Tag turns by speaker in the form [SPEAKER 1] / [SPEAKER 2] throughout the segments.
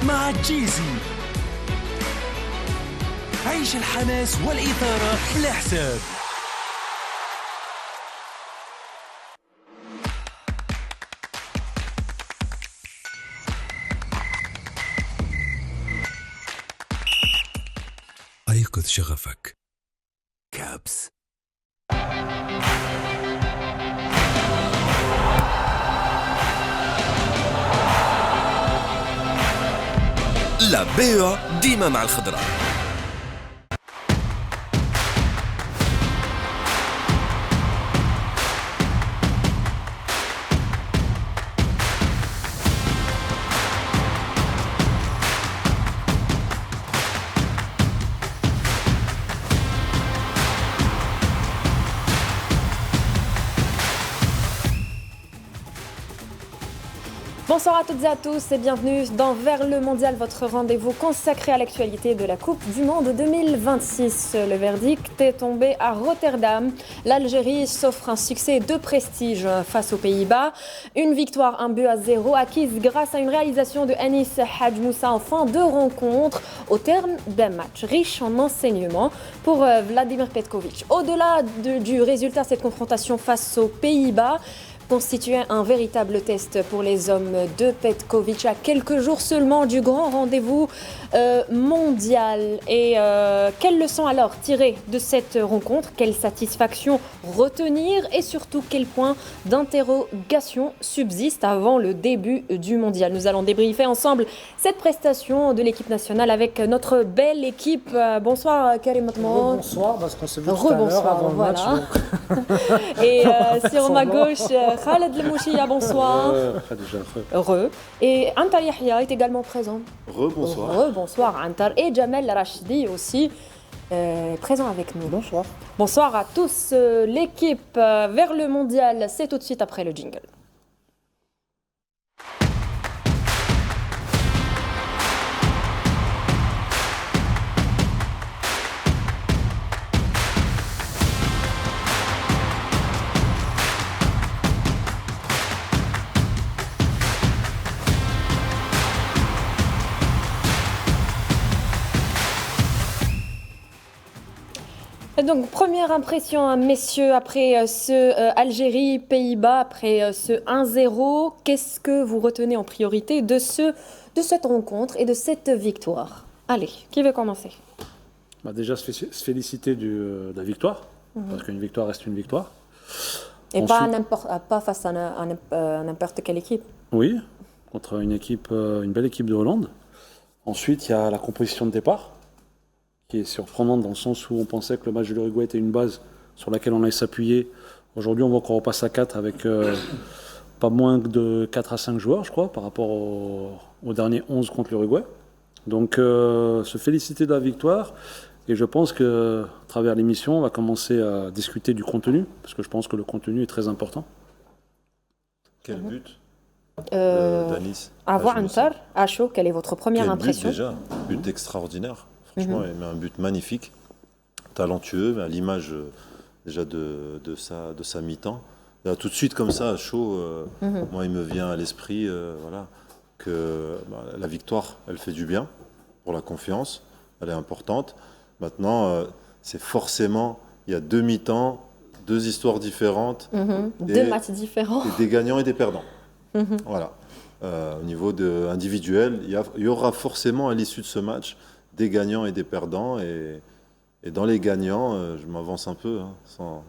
[SPEAKER 1] مع جيزي. عيش الحماس والإثارة لحساب أيقظ شغفك. كابس. لا بيع ديما مع الخضراء.
[SPEAKER 2] Bonsoir à toutes et à tous et bienvenue dans Vers le Mondial, votre rendez-vous consacré à l'actualité de la Coupe du Monde 2026. Le verdict est tombé à Rotterdam. L'Algérie s'offre un succès de prestige face aux Pays-Bas. Une victoire 1-0 acquise grâce à une réalisation de Anis Hadj Moussa en fin de rencontre au terme d'un match riche en enseignements pour Vladimir Petković. Au-delà du résultat, cette confrontation face aux Pays-Bas constituait un véritable test pour les hommes de Petković à quelques jours seulement du grand rendez-vous mondial. Et quelles leçons alors tirer de cette rencontre? Quelle satisfaction retenir? Et surtout, quel point d'interrogation subsiste avant le début du mondial? Nous allons débriefer ensemble cette prestation de l'équipe nationale avec notre belle équipe. Bonsoir Karim Atmoun.
[SPEAKER 3] Bonsoir, parce qu'on s'est vu tout à l'heure avant le match.
[SPEAKER 2] Et sur ma gauche, Khaled Lemouchia, bonsoir. Et Antar Yahya est également présent.
[SPEAKER 4] Bonsoir.
[SPEAKER 2] Bonsoir Antar. Et Jamel Rachidi aussi présent avec nous.
[SPEAKER 3] Bonsoir.
[SPEAKER 2] Bonsoir à tous. L'équipe vers le mondial, c'est tout de suite après le jingle. Donc, première impression, messieurs, après ce Algérie-Pays-Bas, après ce 1-0, qu'est-ce que vous retenez en priorité de cette rencontre et de cette victoire? Allez, qui veut commencer?
[SPEAKER 3] Déjà, se féliciter de la victoire, parce qu'une victoire reste une victoire.
[SPEAKER 2] Et ensuite, pas face à n'importe quelle équipe.
[SPEAKER 3] Oui, contre une belle équipe de Hollande. Ensuite, il y a la composition de départ, qui est surprenante dans le sens où on pensait que le match de l'Uruguay était une base sur laquelle on allait s'appuyer. Aujourd'hui, on voit qu'on repasse à 4 avec pas moins de 4 à 5 joueurs, je crois, par rapport au dernier 11 contre l'Uruguay. Donc, se féliciter de la victoire. Et je pense qu'à travers l'émission, on va commencer à discuter du contenu, parce que je pense que le contenu est très important.
[SPEAKER 4] Quel but d'Anis
[SPEAKER 2] Avoir Antar, à chaud, quelle est votre première impression?
[SPEAKER 4] Déjà, but extraordinaire. Franchement, il met un but magnifique, talentueux, à l'image déjà de sa mi-temps. Tout de suite, comme ça, à chaud, moi, il me vient à l'esprit que la victoire, elle fait du bien pour la confiance, elle est importante. Maintenant, c'est forcément, il y a deux mi-temps, deux histoires différentes.
[SPEAKER 2] Deux matchs différents.
[SPEAKER 4] Et des gagnants et des perdants. Voilà. Au niveau individuel, il y aura forcément à l'issue de ce match des gagnants et des perdants. Et dans les gagnants, je m'avance un peu, sans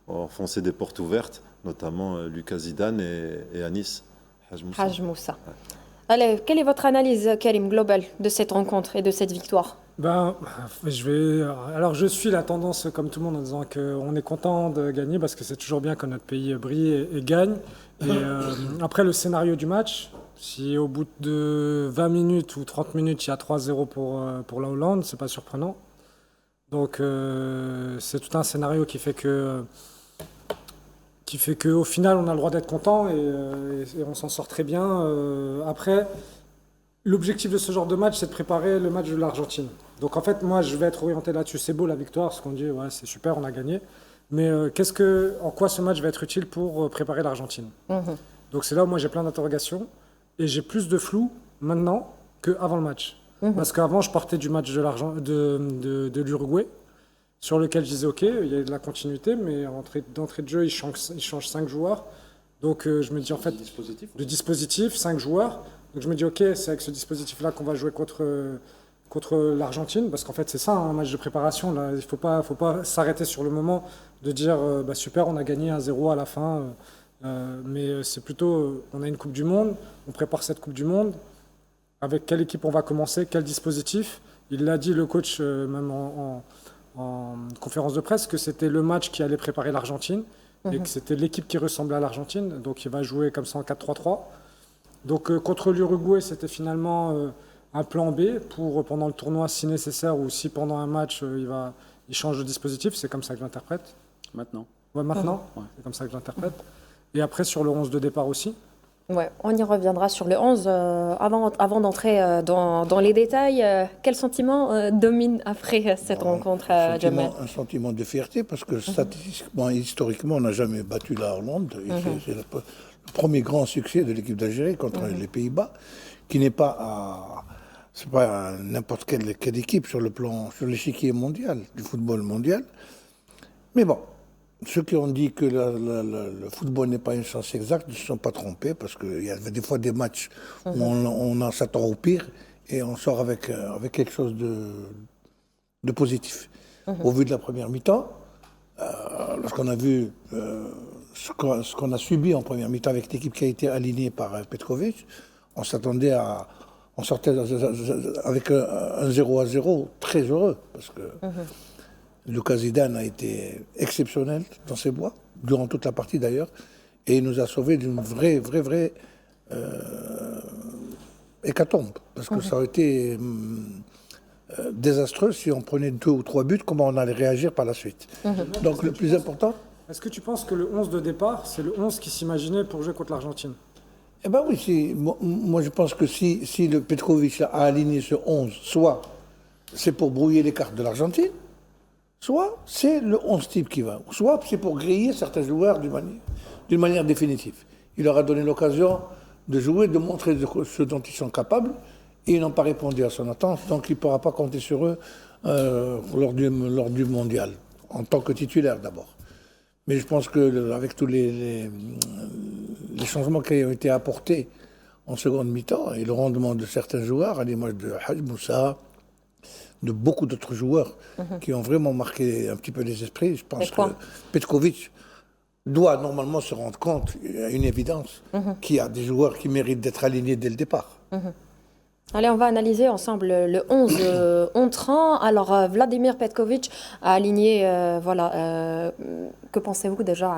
[SPEAKER 4] enfoncer des portes ouvertes, notamment Lucas Zidane et Anis Hadj Moussa.
[SPEAKER 2] Ouais. Allez, quelle est votre analyse, Karim, globale de cette rencontre et de cette victoire?
[SPEAKER 3] Je suis la tendance, comme tout le monde, en disant qu'on est content de gagner parce que c'est toujours bien que notre pays brille et gagne. Et après, le scénario du match, si au bout de 20 minutes ou 30 minutes, il y a 3-0 pour la Hollande, c'est pas surprenant. Donc, c'est tout un scénario qui fait qu'au final, on a le droit d'être content et on s'en sort très bien. Après, l'objectif de ce genre de match, c'est de préparer le match de l'Argentine. Donc en fait, moi, je vais être orienté là-dessus. C'est beau la victoire, ce qu'on dit, ouais, c'est super, on a gagné. Mais en quoi ce match va être utile pour préparer l'Argentine? Donc c'est là où moi j'ai plein d'interrogations et j'ai plus de flou maintenant
[SPEAKER 5] qu'avant le match. Parce qu'avant, je partais du match de l'Uruguay, sur lequel je disais, OK, il y a de la continuité, mais d'entrée de jeu, il change 5 joueurs. Donc, je me dis, en fait, de dispositif, 5 joueurs. Donc, je me dis, OK, c'est avec ce dispositif-là qu'on va jouer contre l'Argentine, parce qu'en fait, c'est ça, un match de préparation. Là. Il ne faut pas s'arrêter sur le moment de dire, super, on a gagné 1-0 à la fin. Mais c'est plutôt, on a une Coupe du Monde, on prépare cette Coupe du Monde. Avec quelle équipe on va commencer, quel dispositif. Il l'a dit, le coach, même en conférence de presse, que c'était le match qui allait préparer l'Argentine et que c'était l'équipe qui ressemblait à l'Argentine. Donc il va jouer comme ça en 4-3-3. Donc contre l'Uruguay, c'était finalement un plan B pour pendant le tournoi, si nécessaire, ou si pendant un match, il change de dispositif. C'est comme ça que je l'interprète.
[SPEAKER 3] Maintenant.
[SPEAKER 5] Ouais, maintenant, c'est comme ça que je l'interprète. Et après, sur le 11 de départ aussi.
[SPEAKER 2] Ouais, on y reviendra sur le 11. Avant d'entrer dans les détails, quel sentiment domine après cette rencontre, Jamal?
[SPEAKER 6] Un sentiment de fierté, parce que statistiquement, historiquement, on n'a jamais battu la Hollande. C'est le premier grand succès de l'équipe d'Algérie contre les Pays-Bas, qui n'est pas c'est pas n'importe quelle équipe sur l'échiquier mondial, du football mondial. Mais bon, ceux qui ont dit que le football n'est pas une science exacte ne se sont pas trompés, parce qu'il y a des fois des matchs où on s'attend au pire et on sort avec quelque chose de positif. Au vu de la première mi-temps, lorsqu'on a vu ce qu'on a subi en première mi-temps avec l'équipe qui a été alignée par Petkovic, on sortait avec un 0-0 très heureux, parce que Lucas Zidane a été exceptionnel dans ses bois, durant toute la partie d'ailleurs, et il nous a sauvés d'une vraie hécatombe, parce que ça aurait été désastreux si on prenait 2 ou 3 buts, comment on allait réagir par la suite. Donc le plus important...
[SPEAKER 5] Est-ce que tu penses que le 11 de départ, c'est le 11 qui s'imaginait pour jouer contre l'Argentine?
[SPEAKER 6] Eh bien oui, moi je pense que si le Petkovic a aligné ce 11, soit c'est pour brouiller les cartes de l'Argentine, soit c'est le 11 type qui va, soit c'est pour griller certains joueurs d'une manière définitive. Il leur a donné l'occasion de jouer, de montrer ce dont ils sont capables, et ils n'ont pas répondu à son attente, donc il ne pourra pas compter sur eux lors du mondial, en tant que titulaire d'abord. Mais je pense qu'avec tous les changements qui ont été apportés en seconde mi-temps, et le rendement de certains joueurs, à l'image de Hadj Moussa, de beaucoup d'autres joueurs qui ont vraiment marqué un petit peu les esprits. Je pense que Petkovic doit normalement se rendre compte, il y a une évidence, qu'il y a des joueurs qui méritent d'être alignés dès le départ.
[SPEAKER 2] Allez, on va analyser ensemble le 11 entrant. Alors, Vladimir Petkovic a aligné, que pensez-vous déjà,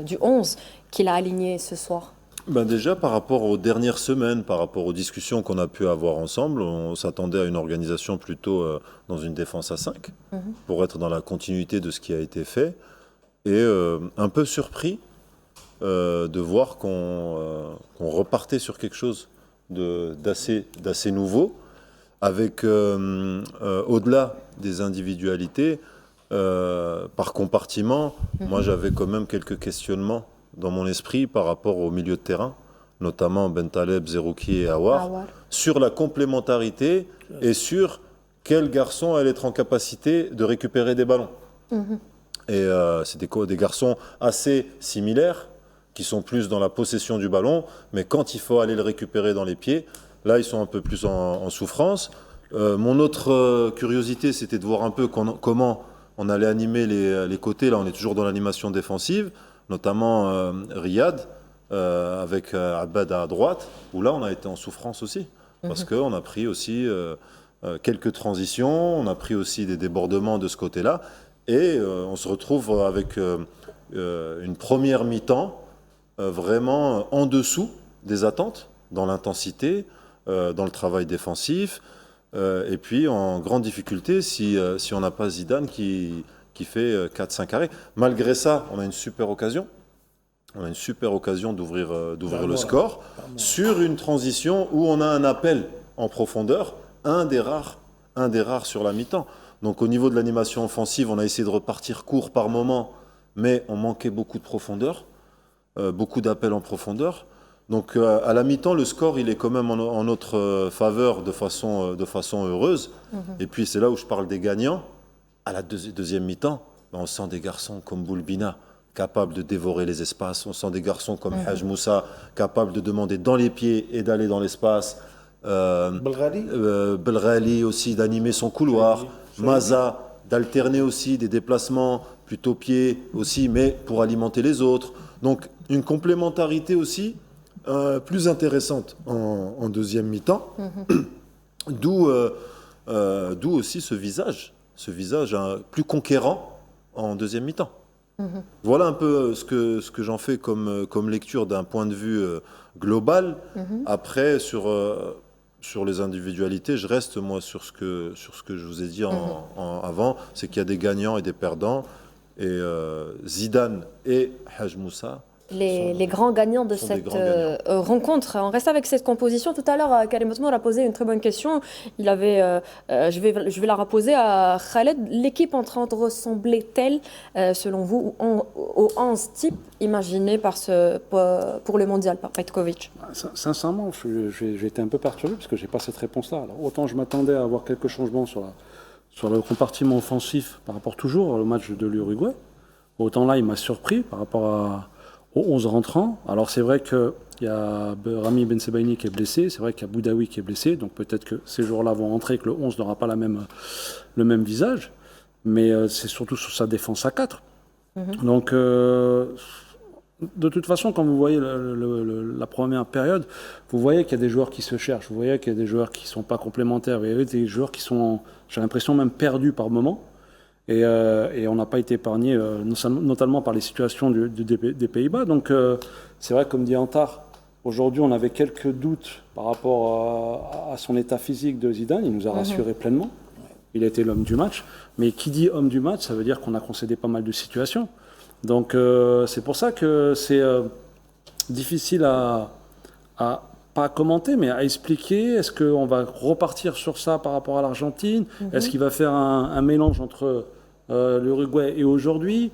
[SPEAKER 2] du 11 qu'il a aligné ce soir?
[SPEAKER 4] Ben déjà, par rapport aux dernières semaines, par rapport aux discussions qu'on a pu avoir ensemble, on s'attendait à une organisation plutôt dans une défense à 5, pour être dans la continuité de ce qui a été fait. Et un peu surpris de voir qu'on repartait sur quelque chose d'assez nouveau, avec au-delà des individualités, par compartiment, moi j'avais quand même quelques questionnements dans mon esprit par rapport au milieu de terrain, notamment Bentaleb, Zerouki et Aouar, sur la complémentarité et sur quel garçon allait être en capacité de récupérer des ballons. Et c'est des garçons assez similaires, qui sont plus dans la possession du ballon, mais quand il faut aller le récupérer dans les pieds, là ils sont un peu plus en souffrance. Mon autre curiosité, c'était de voir un peu comment on allait animer les côtés. Là on est toujours dans l'animation défensive, notamment Riyad, avec Abad à droite, où là on a été en souffrance aussi, parce qu'on a pris aussi quelques transitions, on a pris aussi des débordements de ce côté-là, et on se retrouve avec une première mi-temps vraiment en dessous des attentes, dans l'intensité, dans le travail défensif, et puis en grande difficulté si on n'a pas Zidane qui fait 4-5 arrêts. Malgré ça, on a une super occasion. On a une super occasion d'ouvrir le score sur une transition où on a un appel en profondeur, un des rares sur la mi-temps. Donc au niveau de l'animation offensive, on a essayé de repartir court par moment, mais on manquait beaucoup de profondeur, beaucoup d'appels en profondeur. Donc à la mi-temps, le score, il est quand même en notre faveur de façon heureuse. Et puis c'est là où je parle des gagnants. À la deuxième mi-temps, on sent des garçons comme Boulbina, capables de dévorer les espaces. On sent des garçons comme Haj Moussa, capables de demander dans les pieds et d'aller dans l'espace. Belghali aussi, d'animer son couloir. Maza, d'alterner aussi des déplacements plutôt pieds aussi, mais pour alimenter les autres. Donc une complémentarité aussi plus intéressante en deuxième mi-temps. D'où aussi ce visage plus conquérant en deuxième mi-temps. Voilà un peu ce que j'en fais comme lecture d'un point de vue global. Après, sur les individualités, je reste moi sur ce que je vous ai dit avant, c'est qu'il y a des gagnants et des perdants. Et Zidane et Haj Moussa,
[SPEAKER 2] Les grands gagnants de cette rencontre. On reste avec cette composition. Tout à l'heure, Karim Otmar a posé une très bonne question. Il avait, je vais la reposer à Khaled. L'équipe en train de ressembler-t-elle, selon vous, au 11 type imaginé pour le mondial par Petkovic?
[SPEAKER 3] Sincèrement, j'ai été un peu perturbé parce que je n'ai pas cette réponse-là. Alors, autant je m'attendais à avoir quelques changements sur le compartiment offensif par rapport toujours au match de l'Uruguay, autant là, il m'a surpris par rapport aux 11 rentrants. Alors c'est vrai qu'il y a Rami Bensebaini qui est blessé, c'est vrai qu'il y a Boudaoui qui est blessé, donc peut-être que ces joueurs-là vont rentrer, que le 11 n'aura pas le même visage, mais c'est surtout sur sa défense à 4. Donc de toute façon, quand vous voyez la première période, vous voyez qu'il y a des joueurs qui se cherchent, vous voyez qu'il y a des joueurs qui ne sont pas complémentaires, vous voyez des joueurs qui sont, j'ai l'impression, même perdus par moments. Et on n'a pas été épargné, notamment par les situations des Pays-Bas. Donc c'est vrai, comme dit Antar, aujourd'hui on avait quelques doutes par rapport à son état physique de Zidane. Il nous a rassurés pleinement. Il a été l'homme du match. Mais qui dit homme du match, ça veut dire qu'on a concédé pas mal de situations. Donc c'est pour ça que c'est difficile pas à commenter, mais à expliquer. Est-ce qu'on va repartir sur ça par rapport à l'Argentine? Est-ce qu'il va faire un mélange entre l'Uruguay et aujourd'hui?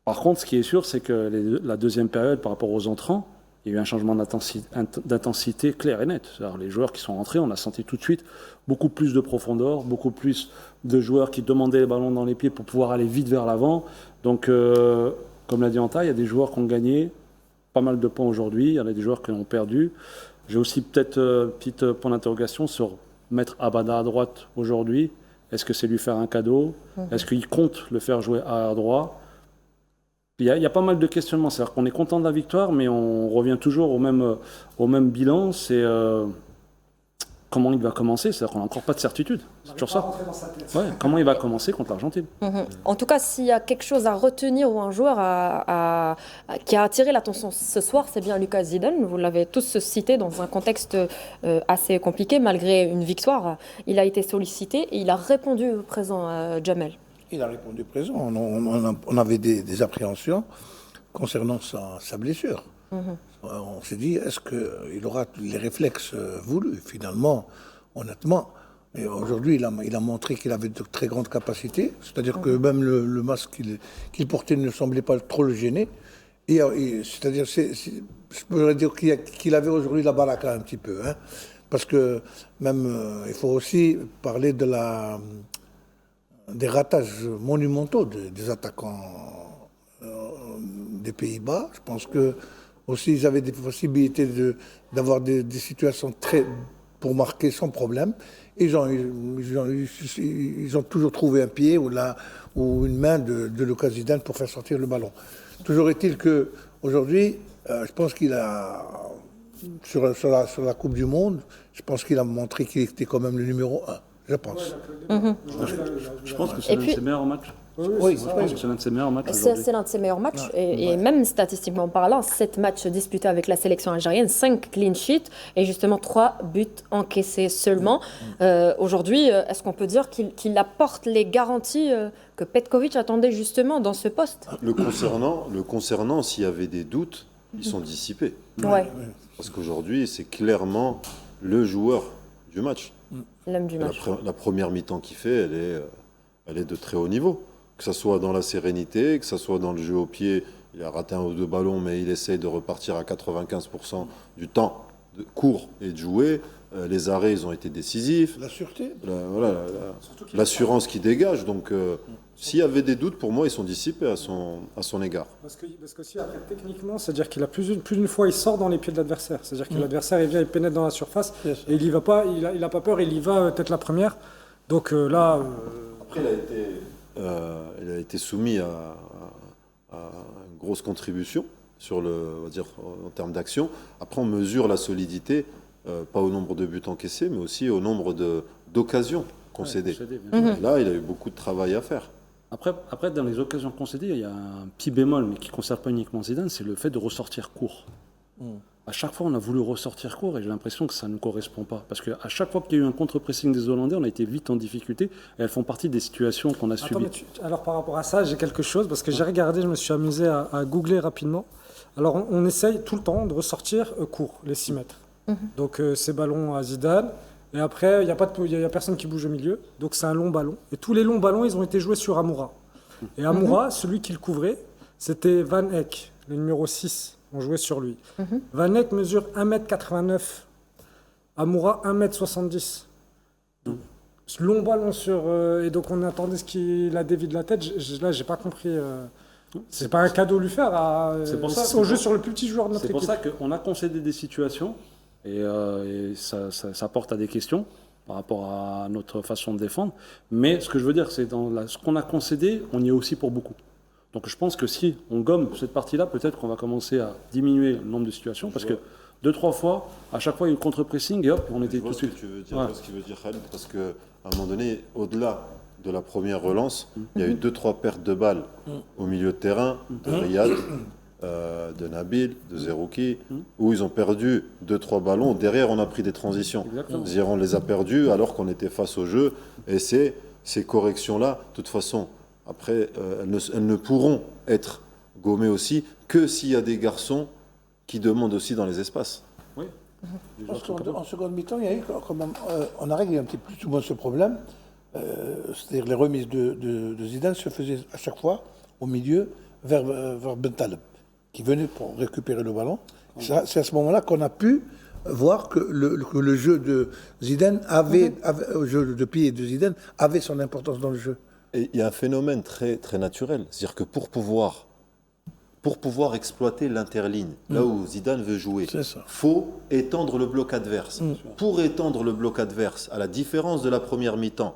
[SPEAKER 3] Par contre, ce qui est sûr, c'est que la deuxième période, par rapport aux entrants, il y a eu un changement d'intensité clair et net. Alors, les joueurs qui sont rentrés, on a senti tout de suite beaucoup plus de profondeur, beaucoup plus de joueurs qui demandaient les ballons dans les pieds pour pouvoir aller vite vers l'avant. Donc, comme l'a dit Anta, il y a des joueurs qui ont gagné pas mal de points aujourd'hui, il y en a des joueurs qui ont perdu. J'ai aussi peut-être petite point d'interrogation sur mettre Abada à droite aujourd'hui. Est-ce que c'est lui faire un cadeau? Est-ce qu'il compte le faire jouer à droit? Il y a pas mal de questionnements. C'est-à-dire qu'on est content de la victoire, mais on revient toujours au même bilan. C'est comment il va commencer. C'est-à-dire qu'on n'a encore pas de certitude. C'est toujours ça. Ouais, comment il va commencer contre l'Argentine?
[SPEAKER 2] En tout cas, s'il y a quelque chose à retenir ou un joueur qui a attiré l'attention ce soir, c'est bien Lucas Zidane. Vous l'avez tous cité dans un contexte assez compliqué. Malgré une victoire, il a été sollicité et il a répondu présent à Jamel.
[SPEAKER 6] Il a répondu présent. On avait des appréhensions concernant sa blessure. On s'est dit, est-ce qu'il aura les réflexes voulus? Finalement, honnêtement, et aujourd'hui, il a montré qu'il avait de très grandes capacités. C'est-à-dire que même le masque qu'il portait ne semblait pas trop le gêner. C'est-à-dire, je pourrais dire qu'il avait aujourd'hui la baraka un petit peu. Hein, parce que même, il faut aussi parler des ratages monumentaux des attaquants des Pays-Bas. Je pense que aussi ils avaient des possibilités d'avoir des situations pour marquer sans problème. Ils ont toujours trouvé un pied ou une main de Lucas Zidane pour faire sortir le ballon. Toujours est-il qu'aujourd'hui, je pense qu'il a, sur la Coupe du Monde, je pense qu'il a montré qu'il était quand même le numéro 1. Je pense.
[SPEAKER 3] Je pense que c'est l'un de ses meilleurs matchs.
[SPEAKER 6] Oui,
[SPEAKER 3] je pense que c'est l'un de ses meilleurs matchs.
[SPEAKER 2] C'est l'un de ses meilleurs matchs. Et même statistiquement parlant, 7 matchs disputés avec la sélection algérienne, 5 clean sheets et justement 3 buts encaissés seulement. Aujourd'hui, est-ce qu'on peut dire qu'il apporte les garanties que Petkovic attendait justement dans ce poste?
[SPEAKER 4] Le concernant, s'il y avait des doutes, ils sont dissipés.
[SPEAKER 2] Ouais.
[SPEAKER 4] Parce qu'aujourd'hui, c'est clairement le joueur du match.
[SPEAKER 2] L'homme du match.
[SPEAKER 4] La première mi-temps qu'il fait, elle est de très haut niveau. Que ce soit dans la sérénité, que ce soit dans le jeu au pied il a raté un ou deux ballons, mais il essaye de repartir à 95% du temps de court et de jouer. Les arrêts, ils ont été décisifs.
[SPEAKER 6] La sûreté.
[SPEAKER 4] L'assurance qui dégage. Donc, s'il y avait des doutes, pour moi, ils sont dissipés à son égard.
[SPEAKER 5] Parce que aussi, après, techniquement, c'est-à-dire qu'il a plus d'une fois, il sort dans les pieds de l'adversaire. C'est-à-dire que l'adversaire, il vient, il pénètre dans la surface
[SPEAKER 6] Yes.
[SPEAKER 5] et il y va pas, il a pas peur, il y va tête la première. Donc là,
[SPEAKER 4] Après, il a été soumis à une grosse contribution sur on va dire, en termes d'action. Après, on mesure la solidité, pas au nombre de buts encaissés, mais aussi au nombre d'occasions concédées.
[SPEAKER 3] Concédé, bien sûr.
[SPEAKER 4] Et là, il a eu beaucoup de travail à faire.
[SPEAKER 3] Après, dans les occasions concédées, il y a un petit bémol, mais qui ne concerne pas uniquement Zidane, c'est le fait de ressortir court. À chaque fois, on a voulu ressortir court et j'ai l'impression que ça ne nous correspond pas. Parce qu'à chaque fois qu'il y a eu un contre-pressing des Hollandais, on a été vite en difficulté et elles font partie des situations qu'on a
[SPEAKER 5] attends,
[SPEAKER 3] subies.
[SPEAKER 5] alors par rapport à ça, j'ai quelque chose, parce que j'ai regardé, je me suis amusé à googler rapidement. Alors on essaye tout le temps de ressortir court, les 6 mètres. Donc ces ballons à Zidane. Et après, il n'y a personne qui bouge au milieu. Donc c'est un long ballon. Et tous les longs ballons, ils ont été joués sur Amoura. Et Amoura, celui qui le couvrait, c'était Van Eyck, le numéro 6. On jouait sur lui. Van Eyck mesure 1m89. Amoura, 1m70. Long ballon sur... et donc on attendait ce qu'il a dévié de la tête. Là, j'ai pas compris... c'est pas un cadeau lui faire.
[SPEAKER 3] C'est pour ça,
[SPEAKER 5] on joue sur le plus petit joueur de notre
[SPEAKER 3] C'est
[SPEAKER 5] équipe.
[SPEAKER 3] pour ça qu'on a concédé des situations et ça porte à des questions par rapport à notre façon de défendre. Mais ce que je veux dire, c'est dans ce qu'on a concédé, on y est aussi pour beaucoup. Donc je pense que si on gomme cette partie-là, peut-être qu'on va commencer à diminuer le nombre de situations parce que 2-3 fois, à chaque fois, il y a eu le contre-pressing et hop, on était
[SPEAKER 4] Je
[SPEAKER 3] tout
[SPEAKER 4] vois
[SPEAKER 3] de
[SPEAKER 4] ce que
[SPEAKER 3] suite.
[SPEAKER 4] tu veux dire,
[SPEAKER 3] Ouais.
[SPEAKER 4] je vois ce qu'il veut dire Khalid, parce qu'à un moment donné, au-delà de la première relance, il y a eu 2-3 pertes de balles au milieu de terrain, de Riyad, de Nabil, de Zerouki, où ils ont perdu 2-3 ballons. Derrière, on a pris des transitions.
[SPEAKER 3] Exactement.
[SPEAKER 4] Ziran les a perdus alors qu'on était face au jeu. Et ces corrections-là, de toute façon, après, elles ne pourront être gommées aussi que s'il y a des garçons qui demandent aussi dans les espaces.
[SPEAKER 3] Oui.
[SPEAKER 6] Parce qu'en seconde mi-temps, il y a eu quand même, on a réglé un petit peu plus ou moins ce problème. C'est-à-dire les remises de Zidane se faisaient à chaque fois au milieu vers Bentaleb, qui venait pour récupérer le ballon. C'est à ce moment-là qu'on a pu voir que le jeu de Zidane le jeu de pied de Zidane avait son importance dans le jeu.
[SPEAKER 4] Et il y a un phénomène très, très naturel. C'est-à-dire que pour pouvoir exploiter l'interligne, là où Zidane veut jouer,
[SPEAKER 6] C'est ça.
[SPEAKER 4] faut étendre le bloc adverse. Pour étendre le bloc adverse, à la différence de la première mi-temps,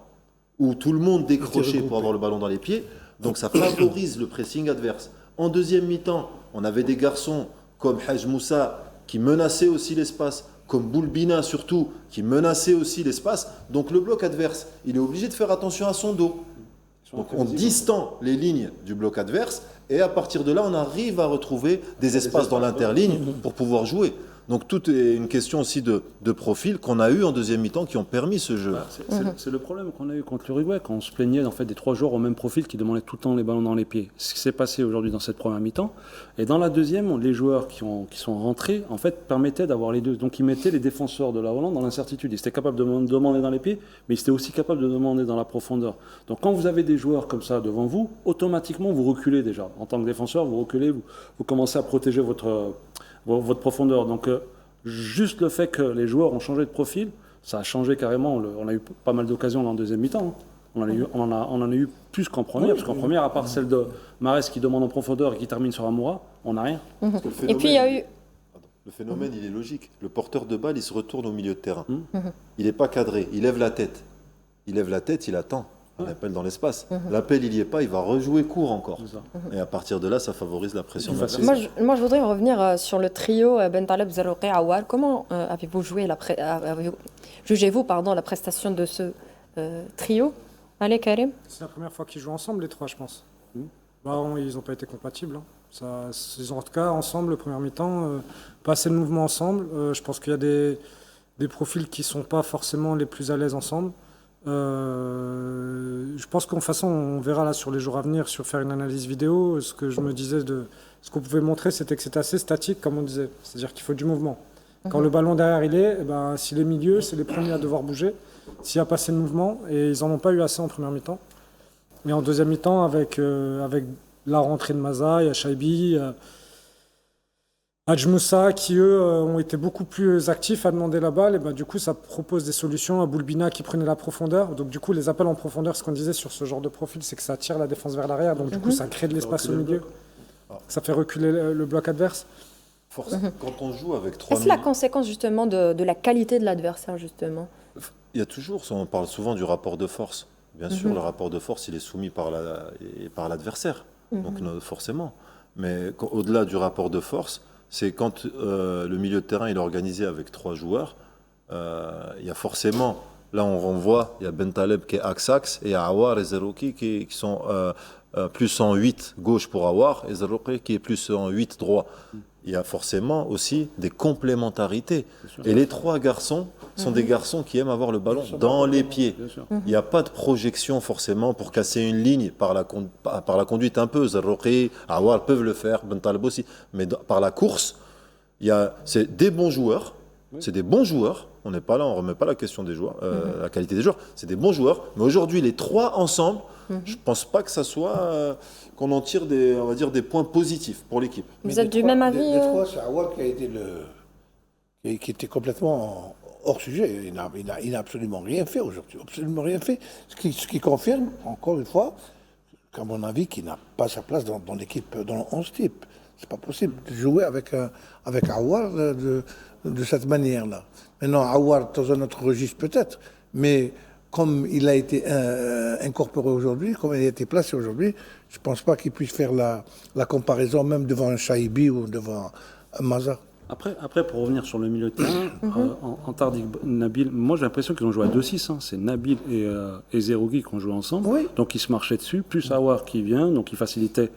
[SPEAKER 4] où tout le monde décrochait pour avoir le ballon dans les pieds, donc ça favorise le pressing adverse. En deuxième mi-temps, on avait des garçons comme Haj Moussa qui menaçaient aussi l'espace, comme Boulbina surtout, qui menaçaient aussi l'espace. Donc le bloc adverse, il est obligé de faire attention à son dos. Donc on distend les lignes du bloc adverse et à partir de là, on arrive à retrouver des espaces dans l'interligne pour pouvoir jouer. Donc tout est une question aussi de profil qu'on a eu en deuxième mi-temps qui ont permis ce jeu.
[SPEAKER 3] C'est le problème qu'on a eu contre l'Uruguay, quand on se plaignait en fait, des 3 joueurs au même profil qui demandaient tout le temps les ballons dans les pieds. C'est ce qui s'est passé aujourd'hui dans cette première mi-temps. Et dans la deuxième, les joueurs qui sont rentrés en fait, permettaient d'avoir les deux. Donc ils mettaient les défenseurs de la Hollande dans l'incertitude. Ils étaient capables de demander dans les pieds, mais ils étaient aussi capables de demander dans la profondeur. Donc quand vous avez des joueurs comme ça devant vous, automatiquement vous reculez déjà. En tant que défenseur, vous reculez, vous commencez à protéger votre profondeur. Donc, juste le fait que les joueurs ont changé de profil, ça a changé carrément. On a eu pas mal d'occasions en deuxième mi-temps. On en a eu plus qu'en première, parce qu'en première, à part celle de Marès qui demande en profondeur et qui termine sur Amoura, on n'a rien.
[SPEAKER 2] Et puis il y a eu...
[SPEAKER 4] Le phénomène, il est logique. Le porteur de balle, il se retourne au milieu de terrain. Il n'est pas cadré, il lève la tête. Il attend. Un appel dans l'espace. L'appel, il n'y est pas, il va rejouer court encore. Et à partir de là, ça favorise la pression.
[SPEAKER 2] Moi, je voudrais revenir sur le trio Bentaleb, Zerouki, Aouar. Comment avez-vous jugez-vous la prestation de ce trio? Allez, Karim.
[SPEAKER 5] C'est la première fois qu'ils jouent ensemble, les trois, je pense. Ils n'ont pas été compatibles. Ils ont en tout cas, ensemble, le premier mi-temps, pas assez de mouvements ensemble. Je pense qu'il y a des profils qui ne sont pas forcément les plus à l'aise ensemble. Je pense qu'en façon, on verra là sur les jours à venir, sur faire une analyse vidéo. Ce que je me disais ce qu'on pouvait montrer, c'était que c'était assez statique, comme on disait. C'est-à-dire qu'il faut du mouvement. Quand le ballon derrière il est, si les milieux, c'est les premiers à devoir bouger. S'il n'y a pas assez de mouvement, et ils n'en ont pas eu assez en première mi-temps. Et en deuxième mi-temps, avec la rentrée de Maza, il y a Shaibi, Hadj Moussa, qui eux ont été beaucoup plus actifs à demander la balle. Et ben, du coup, ça propose des solutions à Boulbina qui prenait la profondeur. Donc, du coup, les appels en profondeur, ce qu'on disait sur ce genre de profil, c'est que ça tire la défense vers l'arrière. Donc, du coup, ça crée de l'espace au milieu. Ça fait reculer le bloc adverse.
[SPEAKER 4] Quand on joue avec 3
[SPEAKER 2] Est-ce la conséquence justement de la qualité de l'adversaire justement?
[SPEAKER 4] il y a toujours, on parle souvent du rapport de force. Bien sûr, le rapport de force, il est soumis par l'adversaire. Donc, forcément. Mais au-delà du rapport de force, c'est quand le milieu de terrain il est organisé avec 3 joueurs, il y a forcément, là on renvoie, il y a Bentaleb qui est axe-axe, et il y a Aouar et Zerouki qui sont plus en 8 gauche pour Aouar, et Zerouki qui est plus en 8 droit. Il y a forcément aussi des complémentarités. Et les 3 garçons sont des garçons qui aiment avoir le ballon dans les pieds. Il n'y a pas de projection forcément pour casser une ligne par la conduite un peu. Zarrouki, Aouar peuvent le faire, Bentaleb aussi. Mais par la course, c'est des bons joueurs. C'est des bons joueurs. On n'est pas là, on ne remet pas la question des joueurs, la qualité des joueurs. C'est des bons joueurs. Mais aujourd'hui, les 3 ensemble, je ne pense pas que ça soit qu'on en tire on va dire, des points positifs pour l'équipe.
[SPEAKER 2] Vous êtes du même avis
[SPEAKER 6] Les 3, c'est Aouar qui a été qui était complètement hors sujet. Il n'a absolument rien fait aujourd'hui. Absolument rien fait. Ce qui confirme, encore une fois, qu'à mon avis, qu'il n'a pas sa place dans l'équipe, dans le 11 type. C'est pas possible de jouer avec Aouar de cette manière-là. Maintenant, Aouar, dans un autre registre peut-être, mais comme il a été incorporé aujourd'hui, comme il a été placé aujourd'hui, je ne pense pas qu'il puisse faire la comparaison même devant un Shaibi ou devant un Maza.
[SPEAKER 3] Après, pour revenir sur le milieu de terrain, en Tardik, Nabil, moi j'ai l'impression qu'ils ont joué à 2-6. C'est Nabil et Zerouki qui ont joué ensemble.
[SPEAKER 6] Oui.
[SPEAKER 3] Donc ils se marchaient dessus, plus Aouar qui vient, donc il facilitait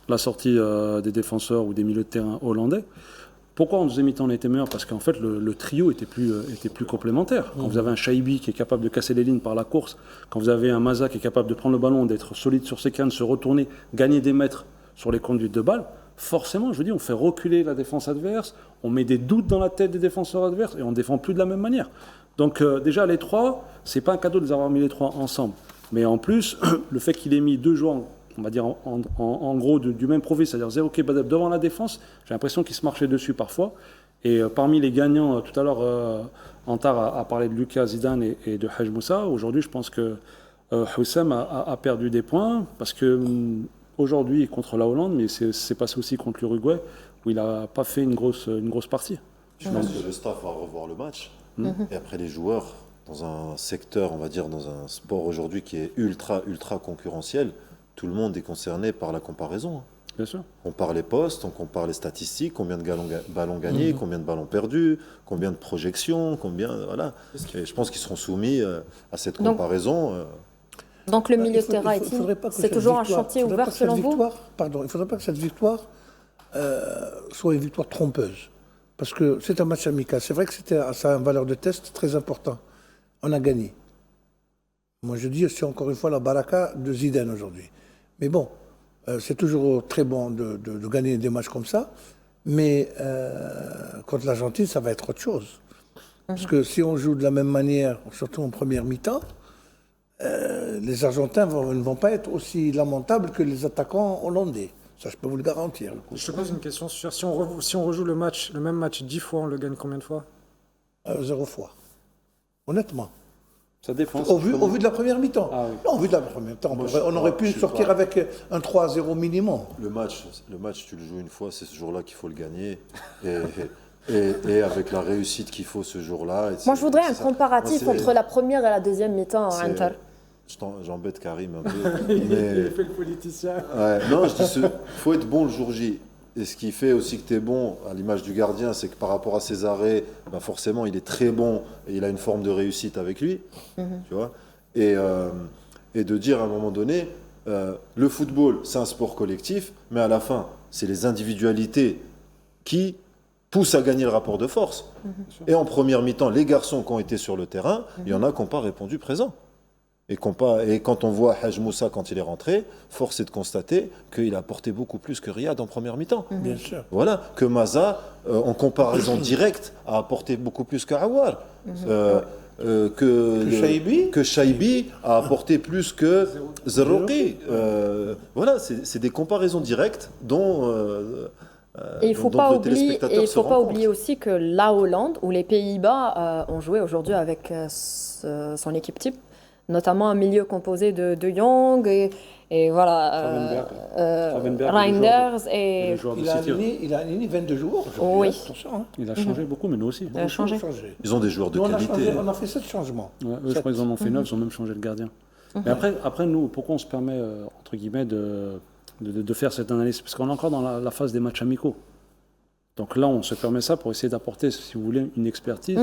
[SPEAKER 3] la sortie des défenseurs ou des milieux de terrain hollandais. Pourquoi en deuxième mi-temps on était meilleur? Parce qu'en fait le trio était plus complémentaire. Quand vous avez un Shaibi qui est capable de casser les lignes par la course, quand vous avez un Maza qui est capable de prendre le ballon, d'être solide sur ses cannes, se retourner, gagner des mètres sur les conduites de balle, forcément, je vous dis, on fait reculer la défense adverse, on met des doutes dans la tête des défenseurs adverses et on ne défend plus de la même manière. Donc déjà les 3, c'est pas un cadeau de les avoir mis les 3 ensemble. Mais en plus, le fait qu'il ait mis 2 joueurs, on va dire en gros du même profil, c'est-à-dire Zerouki et Badab devant la défense, j'ai l'impression qu'ils se marchaient dessus parfois. Et parmi les gagnants, tout à l'heure, Antar a parlé de Lucas Zidane et de Hadj Moussa. Aujourd'hui, je pense que Houssem a perdu des points parce que aujourd'hui contre la Hollande, mais c'est passé aussi contre l'Uruguay où il n'a pas fait une grosse partie.
[SPEAKER 4] Je pense que le staff va revoir le match. Et après les joueurs, dans un secteur, on va dire, dans un sport aujourd'hui qui est ultra concurrentiel, tout le monde est concerné par la comparaison.
[SPEAKER 3] Bien sûr.
[SPEAKER 4] On compare les postes, on compare les statistiques, combien de ballons gagnés, combien de ballons perdus, combien de projections, voilà. Et je pense qu'ils seront soumis à cette comparaison.
[SPEAKER 2] Donc le milieu de terrain, c'est toujours un chantier ouvert selon vous?
[SPEAKER 6] Pardon, il ne faudrait pas que cette victoire soit une victoire trompeuse. Parce que c'est un match amical. C'est vrai que ça a une valeur de test très important. On a gagné. Moi je dis, c'est encore une fois la baraka de Zidane aujourd'hui. Mais bon, c'est toujours très bon de gagner des matchs comme ça. Mais contre l'Argentine, ça va être autre chose. Parce que si on joue de la même manière, surtout en première mi-temps, les Argentins ne vont pas être aussi lamentables que les attaquants hollandais. Ça, je peux vous le garantir.
[SPEAKER 5] Je te pose une question. Si on rejoue le même match 10 fois, on le gagne combien de fois?
[SPEAKER 6] 0 fois. Honnêtement.
[SPEAKER 3] Ça défend.
[SPEAKER 6] Au vu de la première mi-temps.
[SPEAKER 3] Ah, oui.
[SPEAKER 6] Non, au vu de la première mi-temps, on aurait pu sortir avec un 3-0 minimum.
[SPEAKER 4] Le match, tu le joues une fois, c'est ce jour-là qu'il faut le gagner. Et avec la réussite qu'il faut ce jour-là.
[SPEAKER 2] Moi, je voudrais un comparatif entre la première et la deuxième mi-temps à Inter.
[SPEAKER 4] J'embête Karim un peu.
[SPEAKER 5] Il fait le politicien.
[SPEAKER 4] Ouais, non, je dis, faut être bon le jour J. Et ce qui fait aussi que tu es bon, à l'image du gardien, c'est que par rapport à ses arrêts, ben forcément, il est très bon et il a une forme de réussite avec lui. Tu vois, et de dire à un moment donné, le football, c'est un sport collectif, mais à la fin, c'est les individualités qui poussent à gagner le rapport de force. Et en première mi-temps, les garçons qui ont été sur le terrain, il y en a qui n'ont pas répondu présent. Et quand on voit Hadj Moussa quand il est rentré, force est de constater qu'il a apporté beaucoup plus que Riyad en première mi-temps.
[SPEAKER 6] Bien sûr.
[SPEAKER 4] Voilà, que Maza, en comparaison directe, a apporté beaucoup plus qu'Aouar.
[SPEAKER 6] Que
[SPEAKER 4] Shaibi a apporté plus que Zerouki. Voilà, c'est des comparaisons directes dont,
[SPEAKER 2] Et il ne faut
[SPEAKER 4] dont
[SPEAKER 2] pas
[SPEAKER 4] le
[SPEAKER 2] oublier,
[SPEAKER 4] téléspectateur
[SPEAKER 2] et il
[SPEAKER 4] se
[SPEAKER 2] faut
[SPEAKER 4] rend
[SPEAKER 2] pas
[SPEAKER 4] compte.
[SPEAKER 2] oublier aussi que la Hollande ou les Pays-Bas ont joué aujourd'hui avec son équipe type, notamment un milieu composé de Jong et voilà,
[SPEAKER 3] Gravenberch,
[SPEAKER 2] Reinders
[SPEAKER 3] Et
[SPEAKER 2] et
[SPEAKER 3] le joueur de
[SPEAKER 6] il a
[SPEAKER 3] City.
[SPEAKER 6] aligné 22 joueurs.
[SPEAKER 2] Oui.
[SPEAKER 6] Attention, hein.
[SPEAKER 3] Il a changé beaucoup, mais nous aussi.
[SPEAKER 2] a changé.
[SPEAKER 4] Ils ont des joueurs de
[SPEAKER 6] Nous,
[SPEAKER 4] qualité.
[SPEAKER 6] on a fait 7 changements.
[SPEAKER 3] Ouais, eux, je crois qu'ils en ont fait 9, ils ont même changé le gardien. Mais après, nous, pourquoi on se permet, entre guillemets, de faire cette analyse? Parce qu'on est encore dans la phase des matchs amicaux. Donc là, on se permet ça pour essayer d'apporter, si vous voulez, une expertise.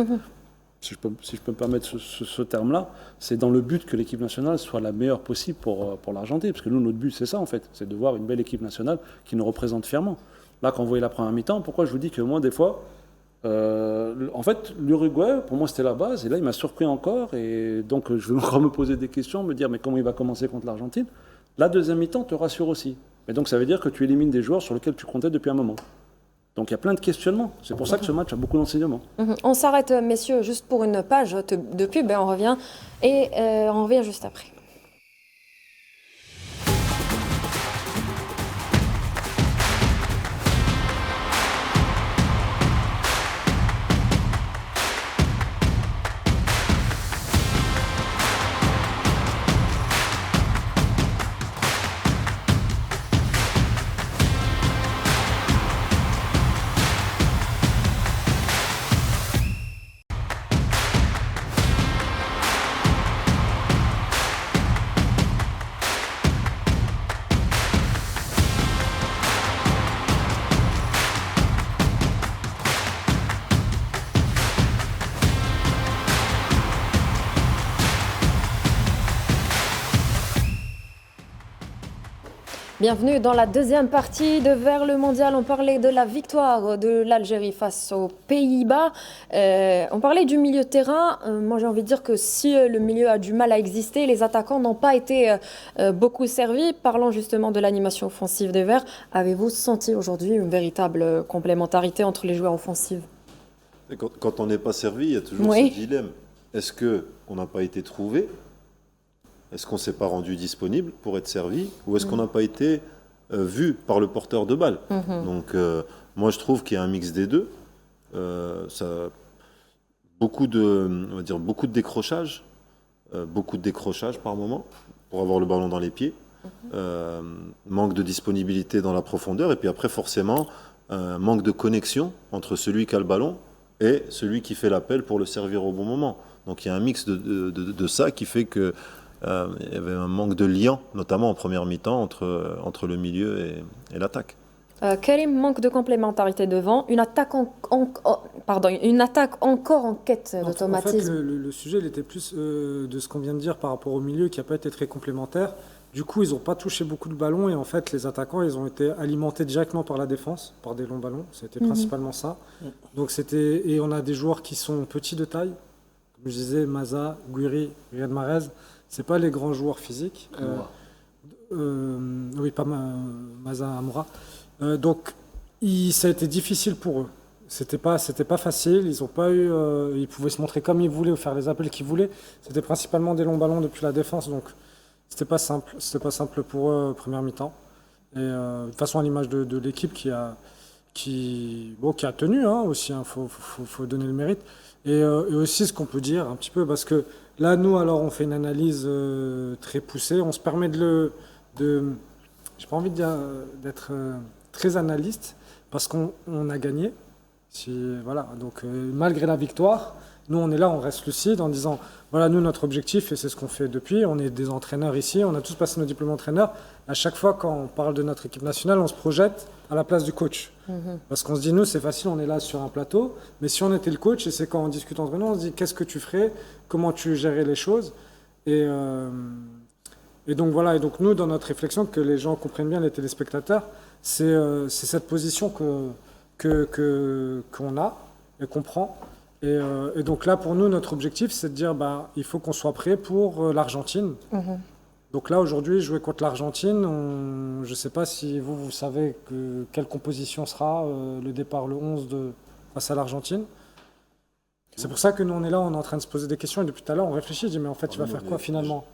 [SPEAKER 3] Si je peux me permettre ce terme-là, c'est dans le but que l'équipe nationale soit la meilleure possible pour l'Argentine. Parce que nous, notre but, c'est ça, en fait. C'est de voir une belle équipe nationale qui nous représente fièrement. Là, quand vous voyez la première mi-temps, pourquoi je vous dis que moi, des fois, en fait, l'Uruguay, pour moi, c'était la base. Et là, il m'a surpris encore. Et donc, je vais encore me poser des questions, me dire, mais comment il va commencer contre l'Argentine? La deuxième mi-temps te rassure aussi. Mais donc, ça veut dire que tu élimines des joueurs sur lesquels tu comptais depuis un moment. Donc, il y a plein de questionnements. C'est pour ça que ce match a beaucoup d'enseignements.
[SPEAKER 2] On s'arrête, messieurs, juste pour une page de pub et on revient. Et on revient juste après. Bienvenue dans la deuxième partie de Vers le Mondial. On parlait de la victoire de l'Algérie face aux Pays-Bas. On parlait du milieu de terrain. Moi, j'ai envie de dire que si le milieu a du mal à exister, les attaquants n'ont pas été beaucoup servis. Parlant justement de l'animation offensive des Verts, avez-vous senti aujourd'hui une véritable complémentarité entre les joueurs offensifs?
[SPEAKER 4] Et quand on n'est pas servi, il y a toujours
[SPEAKER 2] Oui.
[SPEAKER 4] ce dilemme. Est-ce qu'on n'a pas été trouvé? Est-ce qu'on ne s'est pas rendu disponible pour être servi? Ou est-ce qu'on n'a pas été vu par le porteur de balle? Donc, moi, je trouve qu'il y a un mix des deux. Beaucoup de décrochages, par moment pour avoir le ballon dans les pieds. Manque de disponibilité dans la profondeur. Et puis après, forcément, manque de connexion entre celui qui a le ballon et celui qui fait l'appel pour le servir au bon moment. Donc, il y a un mix de ça qui fait que il y avait un manque de lien, notamment en première mi-temps, entre le milieu et l'attaque.
[SPEAKER 2] Karim, manque de complémentarité devant, une attaque encore en quête
[SPEAKER 5] En fait,
[SPEAKER 2] d'automatisme.
[SPEAKER 5] le sujet il était plus de ce qu'on vient de dire par rapport au milieu qui n'a pas été très complémentaire. Du coup, ils n'ont pas touché beaucoup de ballons et en fait, les attaquants, ils ont été alimentés directement par la défense, par des longs ballons. C'était principalement ça. Donc et on a des joueurs qui sont petits de taille, comme je disais, Maza, Guiri, Riyad Mahrez. C'est pas les grands joueurs physiques. Oui, pas Maza Amoura. Donc, ça a été difficile pour eux. C'était pas facile. Ils ont pas eu. Ils pouvaient se montrer comme ils voulaient ou faire les appels qu'ils voulaient. C'était principalement des longs ballons depuis la défense. Donc, c'était pas simple. C'était pas simple pour eux première mi-temps. Et de toute façon, à l'image de l'équipe qui a tenu aussi. Faut donner le mérite. Et aussi ce qu'on peut dire un petit peu, parce que là, nous, alors, on fait une analyse très poussée. On se permet j'ai pas envie de dire d'être très analyste, parce qu'on a gagné. Voilà. Donc, malgré la victoire, nous, on est là, on reste lucide en disant, voilà, nous, notre objectif, et c'est ce qu'on fait depuis, on est des entraîneurs ici, on a tous passé nos diplômes d'entraîneur. À chaque fois, quand on parle de notre équipe nationale, on se projette à la place du coach. Parce qu'on se dit, nous, c'est facile, on est là sur un plateau, mais si on était le coach, et c'est quand on discute entre nous, on se dit, qu'est-ce que tu ferais, comment tu gérerais les choses, et donc voilà, et donc nous, dans notre réflexion, que les gens comprennent bien, les téléspectateurs, c'est cette position qu'on a et qu'on prend. Et donc là, pour nous, notre objectif, c'est de dire, il faut qu'on soit prêt pour l'Argentine. Donc là, aujourd'hui, jouer contre l'Argentine, je ne sais pas si vous savez quelle composition sera le départ le 11 face à l'Argentine. C'est pour ça que nous, on est là, on est en train de se poser des questions, et depuis tout à l'heure, on réfléchit, on dit, mais en fait, tu vas faire quoi finalement?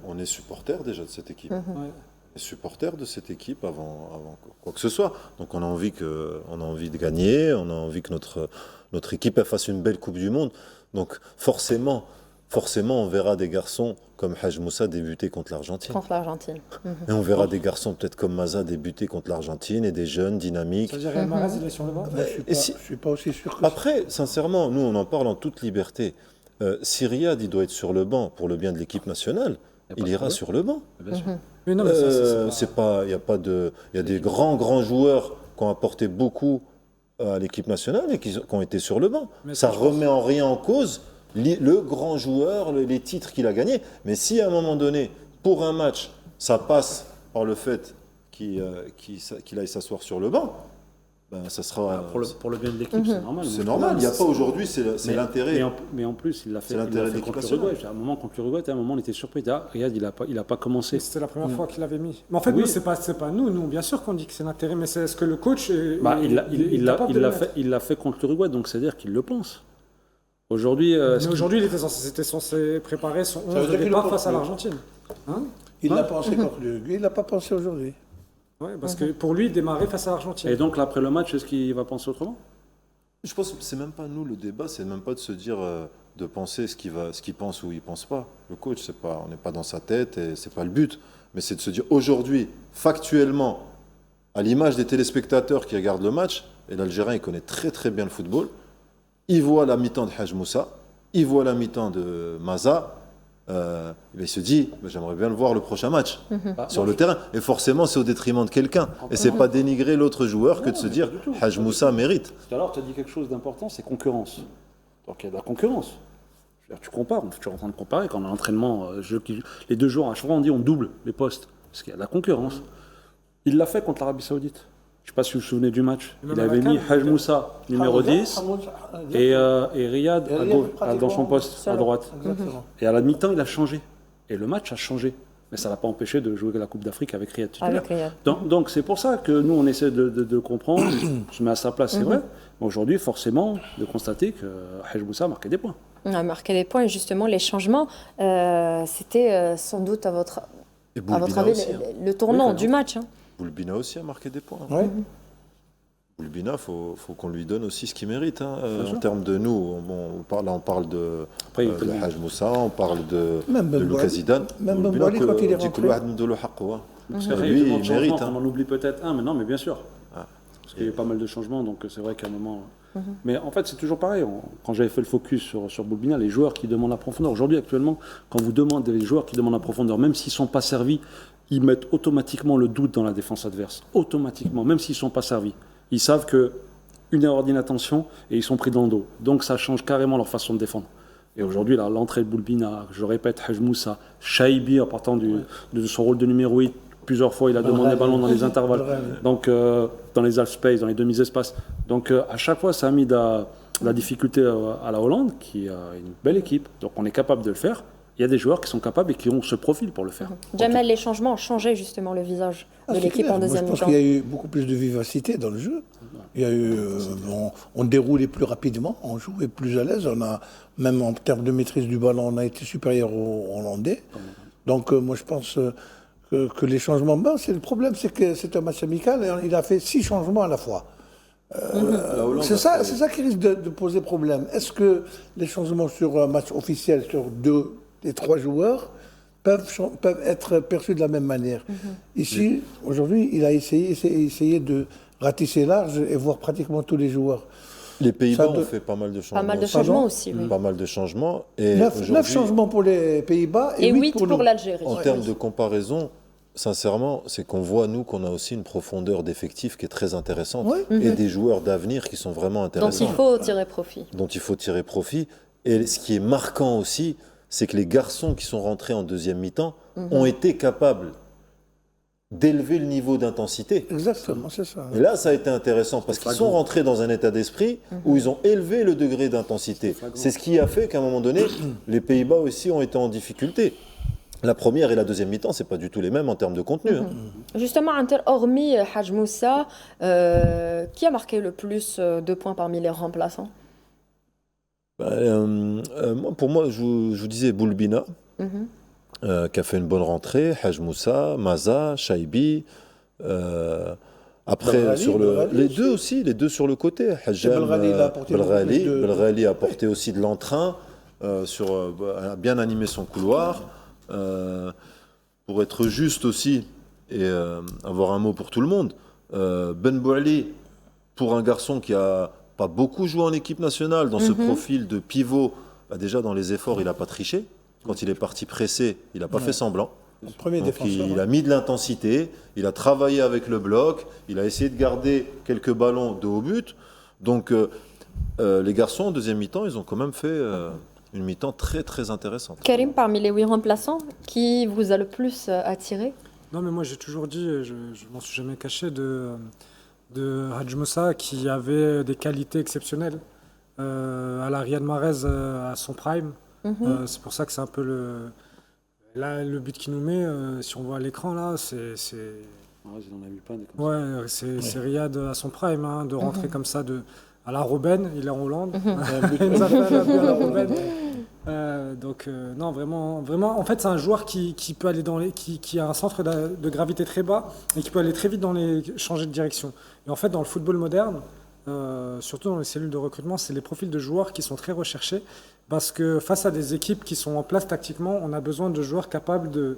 [SPEAKER 4] On est supporters déjà de cette équipe.
[SPEAKER 5] Ouais.
[SPEAKER 4] On est supporters de cette équipe avant quoi que ce soit. Donc on a envie de gagner, on a envie que notre équipe elle fasse une belle Coupe du Monde. Donc forcément, on verra des garçons comme Haj Moussa débuter contre l'Argentine.
[SPEAKER 2] Contre l'Argentine.
[SPEAKER 4] Et on verra des garçons peut-être comme Maza débuter contre l'Argentine et des jeunes dynamiques.
[SPEAKER 5] Ça veut dire Riyad Mahrez, il est sur le banc?
[SPEAKER 6] Je suis pas aussi sûr que
[SPEAKER 4] Après, sincèrement, nous on en parle en toute liberté. Si Riyad il doit être sur le banc pour le bien de l'équipe nationale, il ira sur le banc.
[SPEAKER 3] Bien sûr.
[SPEAKER 5] Mais non, mais ça,
[SPEAKER 4] C'est pas, il y a des grands joueurs qui ont apporté beaucoup à l'équipe nationale et qui ont été sur le banc.
[SPEAKER 5] Mais
[SPEAKER 4] Ça
[SPEAKER 5] je
[SPEAKER 4] remet en rien en cause le grand joueur, les titres qu'il a gagnés. Mais si à un moment donné, pour un match, ça passe par le fait qu'il aille s'asseoir sur le banc, ben ça sera.
[SPEAKER 3] Pour le bien de l'équipe, c'est normal.
[SPEAKER 4] C'est normal. Il n'y a pas aujourd'hui, c'est
[SPEAKER 3] Mais-
[SPEAKER 4] l'intérêt.
[SPEAKER 3] Mais en plus, il l'a fait,
[SPEAKER 4] C'est l'intérêt de l'équipe
[SPEAKER 3] contre
[SPEAKER 4] nationale.
[SPEAKER 3] l'Uruguay. À un moment, contre l'Uruguay, à un moment, on était surpris. Regarde, il a pas commencé.
[SPEAKER 5] c'était la première fois qu'il l'avait mis. Mais en fait,
[SPEAKER 3] Oui.
[SPEAKER 5] nous, c'est pas nous. Nous, bien sûr qu'on dit que c'est l'intérêt, mais c'est est-ce que le coach est,
[SPEAKER 3] Bah, il
[SPEAKER 5] capable de le mettre?
[SPEAKER 3] l'a fait contre l'Uruguay, donc c'est-à-dire qu'il le pense. Aujourd'hui,
[SPEAKER 5] Mais aujourd'hui, c'était censé préparer son 11
[SPEAKER 6] veut
[SPEAKER 5] de
[SPEAKER 6] dire qu'il
[SPEAKER 5] départ
[SPEAKER 6] le
[SPEAKER 5] face à
[SPEAKER 6] pense,
[SPEAKER 5] l'Argentine. Hein?
[SPEAKER 6] il l'a pensé contre l'Uruguay, il l'a pas pensé aujourd'hui.
[SPEAKER 5] Ouais, parce que pour lui, démarrer face à l'Argentine.
[SPEAKER 3] et donc là, après le match, est-ce qu'il va penser autrement?
[SPEAKER 4] Je pense que c'est même pas nous le débat, c'est même pas de se dire de penser ce qu'il pense ou il pense pas. Le coach, on n'est pas dans sa tête et c'est pas le but. Mais c'est de se dire aujourd'hui, factuellement, à l'image des téléspectateurs qui regardent le match, et l'Algérien il connaît très très bien le football, il voit la mi-temps de Haj Moussa, il voit la mi-temps de Maza, il se dit j'aimerais bien le voir le prochain match sur le terrain. Et forcément, c'est au détriment de quelqu'un. Et c'est pas dénigrer l'autre joueur que de se dire
[SPEAKER 3] du tout.
[SPEAKER 4] Haj Moussa mérite.
[SPEAKER 3] Tout à l'heure, tu as dit quelque chose d'important, c'est concurrence. Donc il y a de la concurrence. Je veux dire, tu compares, tu es en train de comparer quand on a l'entraînement, les 2 jours, à chaque fois on dit on double les postes, parce qu'il y a de la concurrence. Il l'a fait contre l'Arabie Saoudite. Je ne sais pas si vous vous souvenez du match.
[SPEAKER 5] Et
[SPEAKER 3] Il
[SPEAKER 5] même
[SPEAKER 3] avait
[SPEAKER 5] à la
[SPEAKER 3] mis
[SPEAKER 5] CAN,
[SPEAKER 3] Haj Moussa, numéro 10, et Riyad
[SPEAKER 6] Et
[SPEAKER 3] à
[SPEAKER 6] Riyad,
[SPEAKER 3] dans son
[SPEAKER 6] pratiquement,
[SPEAKER 3] poste à droite.
[SPEAKER 6] Exactement.
[SPEAKER 3] Et à la mi-temps, il a changé. Et le match a changé. Mais ça ne l'a pas empêché de jouer la Coupe d'Afrique avec Riyad titulaire.
[SPEAKER 2] Avec Riyad.
[SPEAKER 3] Donc c'est pour ça que nous, on essaie de comprendre. Je mets à sa place, c'est vrai. Mais aujourd'hui, forcément, de constater que Haj Moussa a marqué des points.
[SPEAKER 2] On a marqué les points et justement les changements, c'était sans doute à votre
[SPEAKER 4] Et
[SPEAKER 2] avis
[SPEAKER 4] Boulbina aussi.
[SPEAKER 2] le tournant
[SPEAKER 3] Oui,
[SPEAKER 2] du match. Hein.
[SPEAKER 4] Boulbina aussi a marqué des points.
[SPEAKER 6] Ouais.
[SPEAKER 4] Boulbina, faut qu'on lui donne aussi ce qu'il mérite.
[SPEAKER 3] Bien sûr.
[SPEAKER 4] En termes de nous, on parle de,
[SPEAKER 3] Après, il peut
[SPEAKER 4] de Haj Moussa, on parle de
[SPEAKER 6] Même Ben
[SPEAKER 4] Lucas
[SPEAKER 6] Boali.
[SPEAKER 4] Zidane.
[SPEAKER 6] Même Ben
[SPEAKER 4] Boulbina,
[SPEAKER 6] Boali, quand il est
[SPEAKER 4] dit
[SPEAKER 6] rentré.
[SPEAKER 4] que le Had de le Haqq, ouais.
[SPEAKER 3] Parce
[SPEAKER 4] Lui,
[SPEAKER 3] qu'il y a tellement de
[SPEAKER 4] il mérite,
[SPEAKER 3] changements
[SPEAKER 4] hein.
[SPEAKER 3] qu'on en oublie peut-être un, mais non, mais bien sûr.
[SPEAKER 4] Ah.
[SPEAKER 3] Parce qu'il y a eu pas mal de changements, donc c'est vrai qu'à un moment. Mais en fait, c'est toujours pareil. Quand j'avais fait le focus sur Boulbina, les joueurs qui demandent la profondeur. Aujourd'hui, actuellement, quand vous demandez les joueurs qui demandent la profondeur, même s'ils ne sont pas servis, ils mettent automatiquement le doute dans la défense adverse. Automatiquement, même s'ils ne sont pas servis. Ils savent que une erreur d'inattention et ils sont pris dans le dos. Donc ça change carrément leur façon de défendre. Et aujourd'hui, là, l'entrée de Boulbina, je répète, Haj Moussa, Shaibi en partant de son rôle de numéro 8, plusieurs fois il a demandé ballon dans les intervalles, donc dans les half-space, dans les demi-espaces. Donc à chaque fois, ça a mis de la difficulté à la Hollande, qui a une belle équipe. Donc on est capable de le faire. Il y a des joueurs qui sont capables et qui ont ce profil pour le faire.
[SPEAKER 2] Jamel, les changements ont changé justement le visage de
[SPEAKER 6] C'est
[SPEAKER 2] l'équipe
[SPEAKER 6] clair.
[SPEAKER 2] en
[SPEAKER 6] Moi,
[SPEAKER 2] deuxième
[SPEAKER 6] je pense
[SPEAKER 2] mi-temps.
[SPEAKER 6] qu'il y a eu beaucoup plus de vivacité dans le jeu. Il y a eu, on déroulait plus rapidement, on jouait plus à l'aise. On a, même en termes de maîtrise du ballon, on a été supérieur aux Hollandais. Donc moi je pense que les changements, c'est le problème, c'est que c'est un match amical et il a fait 6 changements à la fois.
[SPEAKER 4] La Hollande
[SPEAKER 6] C'est
[SPEAKER 4] a
[SPEAKER 6] ça,
[SPEAKER 4] fait-
[SPEAKER 6] qui risque de poser problème. Est-ce que les changements sur un match officiel, sur 2 des 3 joueurs, peuvent être perçus de la même manière? Ici, aujourd'hui, il a essayé de ratisser large et voir pratiquement tous les joueurs.
[SPEAKER 4] Les Pays-Bas
[SPEAKER 6] Ça
[SPEAKER 4] ont
[SPEAKER 6] doit-
[SPEAKER 4] fait pas mal de changements.
[SPEAKER 2] Pas mal de
[SPEAKER 4] aussi.
[SPEAKER 2] changements aussi, oui.
[SPEAKER 4] Pas mal de changements. Et
[SPEAKER 6] 9
[SPEAKER 4] aujourd'hui,
[SPEAKER 6] changements pour les Pays-Bas et,
[SPEAKER 2] Et 8
[SPEAKER 6] pour
[SPEAKER 2] pour
[SPEAKER 6] nous.
[SPEAKER 2] l'Algérie.
[SPEAKER 4] en termes de comparaison, sincèrement, c'est qu'on voit, nous, qu'on a aussi une profondeur d'effectifs qui est très intéressante.
[SPEAKER 6] Oui.
[SPEAKER 4] Et des joueurs d'avenir qui sont vraiment
[SPEAKER 2] Dont
[SPEAKER 4] intéressants.
[SPEAKER 2] il faut tirer profit.
[SPEAKER 4] Dont il faut tirer profit. Et ce qui est marquant aussi, c'est que les garçons qui sont rentrés en deuxième mi-temps ont été capables d'élever le niveau d'intensité.
[SPEAKER 6] Exactement, c'est ça.
[SPEAKER 4] Et là, ça a été intéressant parce qu'ils sont rentrés dans un état d'esprit où ils ont élevé le degré d'intensité. C'est ce qui a fait qu'à un moment donné, les Pays-Bas aussi ont été en difficulté. La première et la deuxième mi-temps, c'est pas du tout les mêmes en termes de contenu. Hein.
[SPEAKER 2] Justement, hormis Haj Moussa, qui a marqué le plus de points parmi les remplaçants?
[SPEAKER 4] Pour moi, je vous disais Boulbina, qui a fait une bonne rentrée, Haj Moussa, Maza, Shaibi. Après,
[SPEAKER 6] Belghali,
[SPEAKER 4] sur
[SPEAKER 6] Belghali
[SPEAKER 4] les
[SPEAKER 6] aussi.
[SPEAKER 4] deux aussi, les deux sur le côté. Hajjam,
[SPEAKER 6] Belghali, il a apporté beaucoup plus de-
[SPEAKER 4] Belghali a apporté aussi de l'entrain, a bien animé son couloir. Pour être juste aussi et avoir un mot pour tout le monde, Ben Bouali, pour un garçon qui a pas beaucoup joué en équipe nationale, dans ce profil de pivot, bah déjà dans les efforts, il n'a pas triché. Quand il est parti pressé, il n'a pas fait semblant.
[SPEAKER 6] Premier
[SPEAKER 4] Donc,
[SPEAKER 6] défenseur.
[SPEAKER 4] il a mis de l'intensité, il a travaillé avec le bloc, il a essayé de garder quelques ballons de haut but. Donc les garçons, en deuxième mi-temps, ils ont quand même fait une mi-temps très très intéressante.
[SPEAKER 2] Karim, parmi les 8 remplaçants, qui vous a le plus attiré?
[SPEAKER 5] Non, mais moi j'ai toujours dit, et je m'en suis jamais caché, de Hadj Moussa qui avait des qualités exceptionnelles. À la Riyad Mahrez à son prime. C'est pour ça que c'est un peu là, le but qu'il nous met, si on voit à l'écran là, c'est
[SPEAKER 3] Il en a mis plein des comme ça.
[SPEAKER 5] ouais, c'est Riyad à son prime, hein, de rentrer comme ça à la Robben, il est en Hollande. Il nous a fait un peu à la Robben. Donc non, vraiment, en fait, c'est un joueur qui peut aller qui a un centre de gravité très bas et qui peut aller très vite changer de direction. Et en fait, dans le football moderne, surtout dans les cellules de recrutement, c'est les profils de joueurs qui sont très recherchés parce que face à des équipes qui sont en place tactiquement, on a besoin de joueurs capables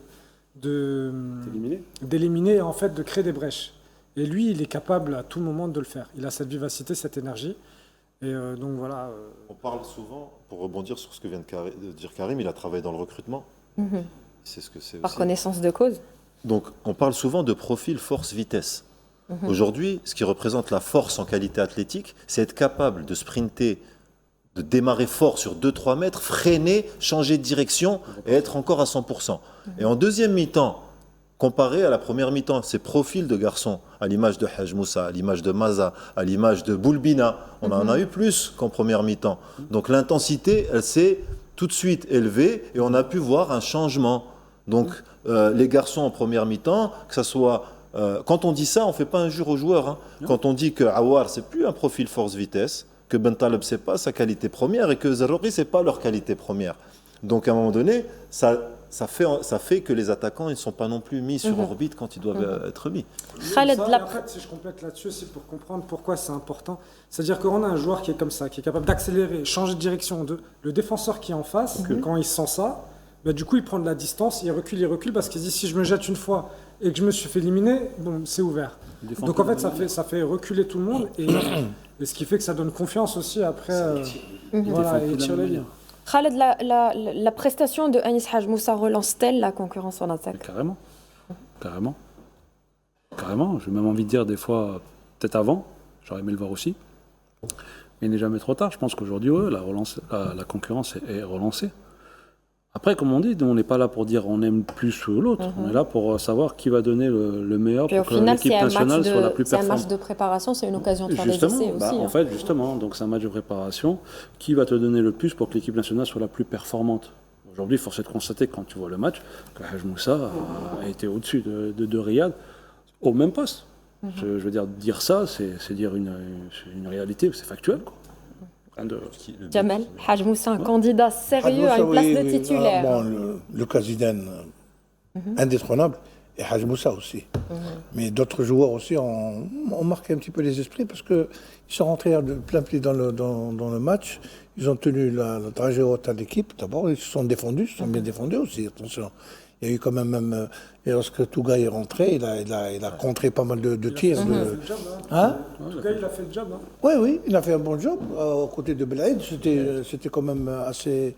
[SPEAKER 3] Éliminé.
[SPEAKER 5] d'éliminer et en fait de créer des brèches. Et lui, il est capable à tout moment de le faire. Il a cette vivacité, cette énergie. Et donc voilà.
[SPEAKER 4] On parle souvent, pour rebondir sur ce que vient de dire Karim, il a travaillé dans le recrutement. C'est ce que c'est
[SPEAKER 2] Par
[SPEAKER 4] aussi.
[SPEAKER 2] connaissance de cause.
[SPEAKER 4] Donc, on parle souvent de profil force-vitesse. Aujourd'hui, ce qui représente la force en qualité athlétique, c'est être capable de sprinter, de démarrer fort sur 2-3 mètres, freiner, changer de direction et être encore à 100%. Et en deuxième mi-temps, comparé à la première mi-temps, ces profils de garçons, à l'image de Haj Moussa, à l'image de Maza, à l'image de Boulbina, on en a eu plus qu'en première mi-temps. Donc l'intensité, elle s'est tout de suite élevée et on a pu voir un changement. Donc les garçons en première mi-temps, que ça soit... quand on dit ça, on ne fait pas injure aux joueurs. Hein. Quand on dit que Awar, c'est plus un profil force-vitesse, que Ben Taleb, c'est pas sa qualité première et que Zarrouri, c'est pas leur qualité première. Donc à un moment donné, ça fait que les attaquants ne sont pas non plus mis sur orbite quand ils doivent être mis.
[SPEAKER 2] Khaled,
[SPEAKER 5] Ça, et
[SPEAKER 2] la-
[SPEAKER 5] en fait, si je complète là-dessus, c'est pour comprendre pourquoi c'est important. C'est-à-dire qu'on a un joueur qui est comme ça, qui est capable d'accélérer, changer de direction. Le défenseur qui est en face, quand il sent ça, bah, du coup, il prend de la distance, il recule parce qu'il se dit si je me jette une fois et que je me suis fait éliminer, bon, c'est ouvert.
[SPEAKER 3] défend
[SPEAKER 5] Donc
[SPEAKER 3] tout
[SPEAKER 5] en
[SPEAKER 3] le
[SPEAKER 5] fait,
[SPEAKER 3] monde.
[SPEAKER 5] ça fait reculer tout le monde et ce qui fait que ça donne confiance aussi après. Voilà,
[SPEAKER 3] défend
[SPEAKER 5] et
[SPEAKER 3] tout de la
[SPEAKER 5] tire les
[SPEAKER 3] même
[SPEAKER 5] lignes.
[SPEAKER 2] Khaled, la prestation de Anis Haj Moussa relance-t-elle la concurrence en
[SPEAKER 3] Mais
[SPEAKER 2] attaque?
[SPEAKER 3] carrément. Carrément. J'ai même envie de dire des fois, peut-être avant, j'aurais aimé le voir aussi. Mais il n'est jamais trop tard. Je pense qu'aujourd'hui, la concurrence est relancée. Après, comme on dit, on n'est pas là pour dire on aime plus ou l'autre. On est là pour savoir qui va donner le meilleur
[SPEAKER 2] Puis au
[SPEAKER 3] pour que
[SPEAKER 2] final,
[SPEAKER 3] l'équipe nationale soit la plus
[SPEAKER 2] c'est un match
[SPEAKER 3] performante.
[SPEAKER 2] de préparation, c'est une occasion de faire des
[SPEAKER 3] Justement,
[SPEAKER 2] essais aussi.
[SPEAKER 3] en
[SPEAKER 2] hein.
[SPEAKER 3] fait, justement, donc c'est un match de préparation. Qui va te donner le plus pour que l'équipe nationale soit la plus performante? Aujourd'hui, force est de constater, quand tu vois le match, que Haj Moussa a été au-dessus de Riyad, au même poste. Je veux dire ça, c'est dire une réalité, c'est factuel. Quoi. Rien de-
[SPEAKER 2] Jamel, Haj Moussa, un candidat sérieux à
[SPEAKER 6] Hadj
[SPEAKER 2] une place
[SPEAKER 6] Moussa,
[SPEAKER 2] de
[SPEAKER 6] oui,
[SPEAKER 2] titulaire.
[SPEAKER 6] ah, bon, Lucas Zidane, indétrônable, et Hadj Moussa aussi. Mais d'autres joueurs aussi ont marqué un petit peu les esprits parce qu'ils sont rentrés de plein pied dans le match. Ils ont tenu la dragée haute à l'équipe. D'abord, ils se sont défendus, ils se sont bien défendus aussi, attention. Il y a eu quand même, et lorsque Touga est rentré, il a contré pas mal de tirs.
[SPEAKER 5] Il a fait le job,
[SPEAKER 6] Hein?
[SPEAKER 5] En tout cas, il a fait le job. Hein.
[SPEAKER 6] Oui, il a fait un bon job aux côtés de Belaïd. C'était quand même assez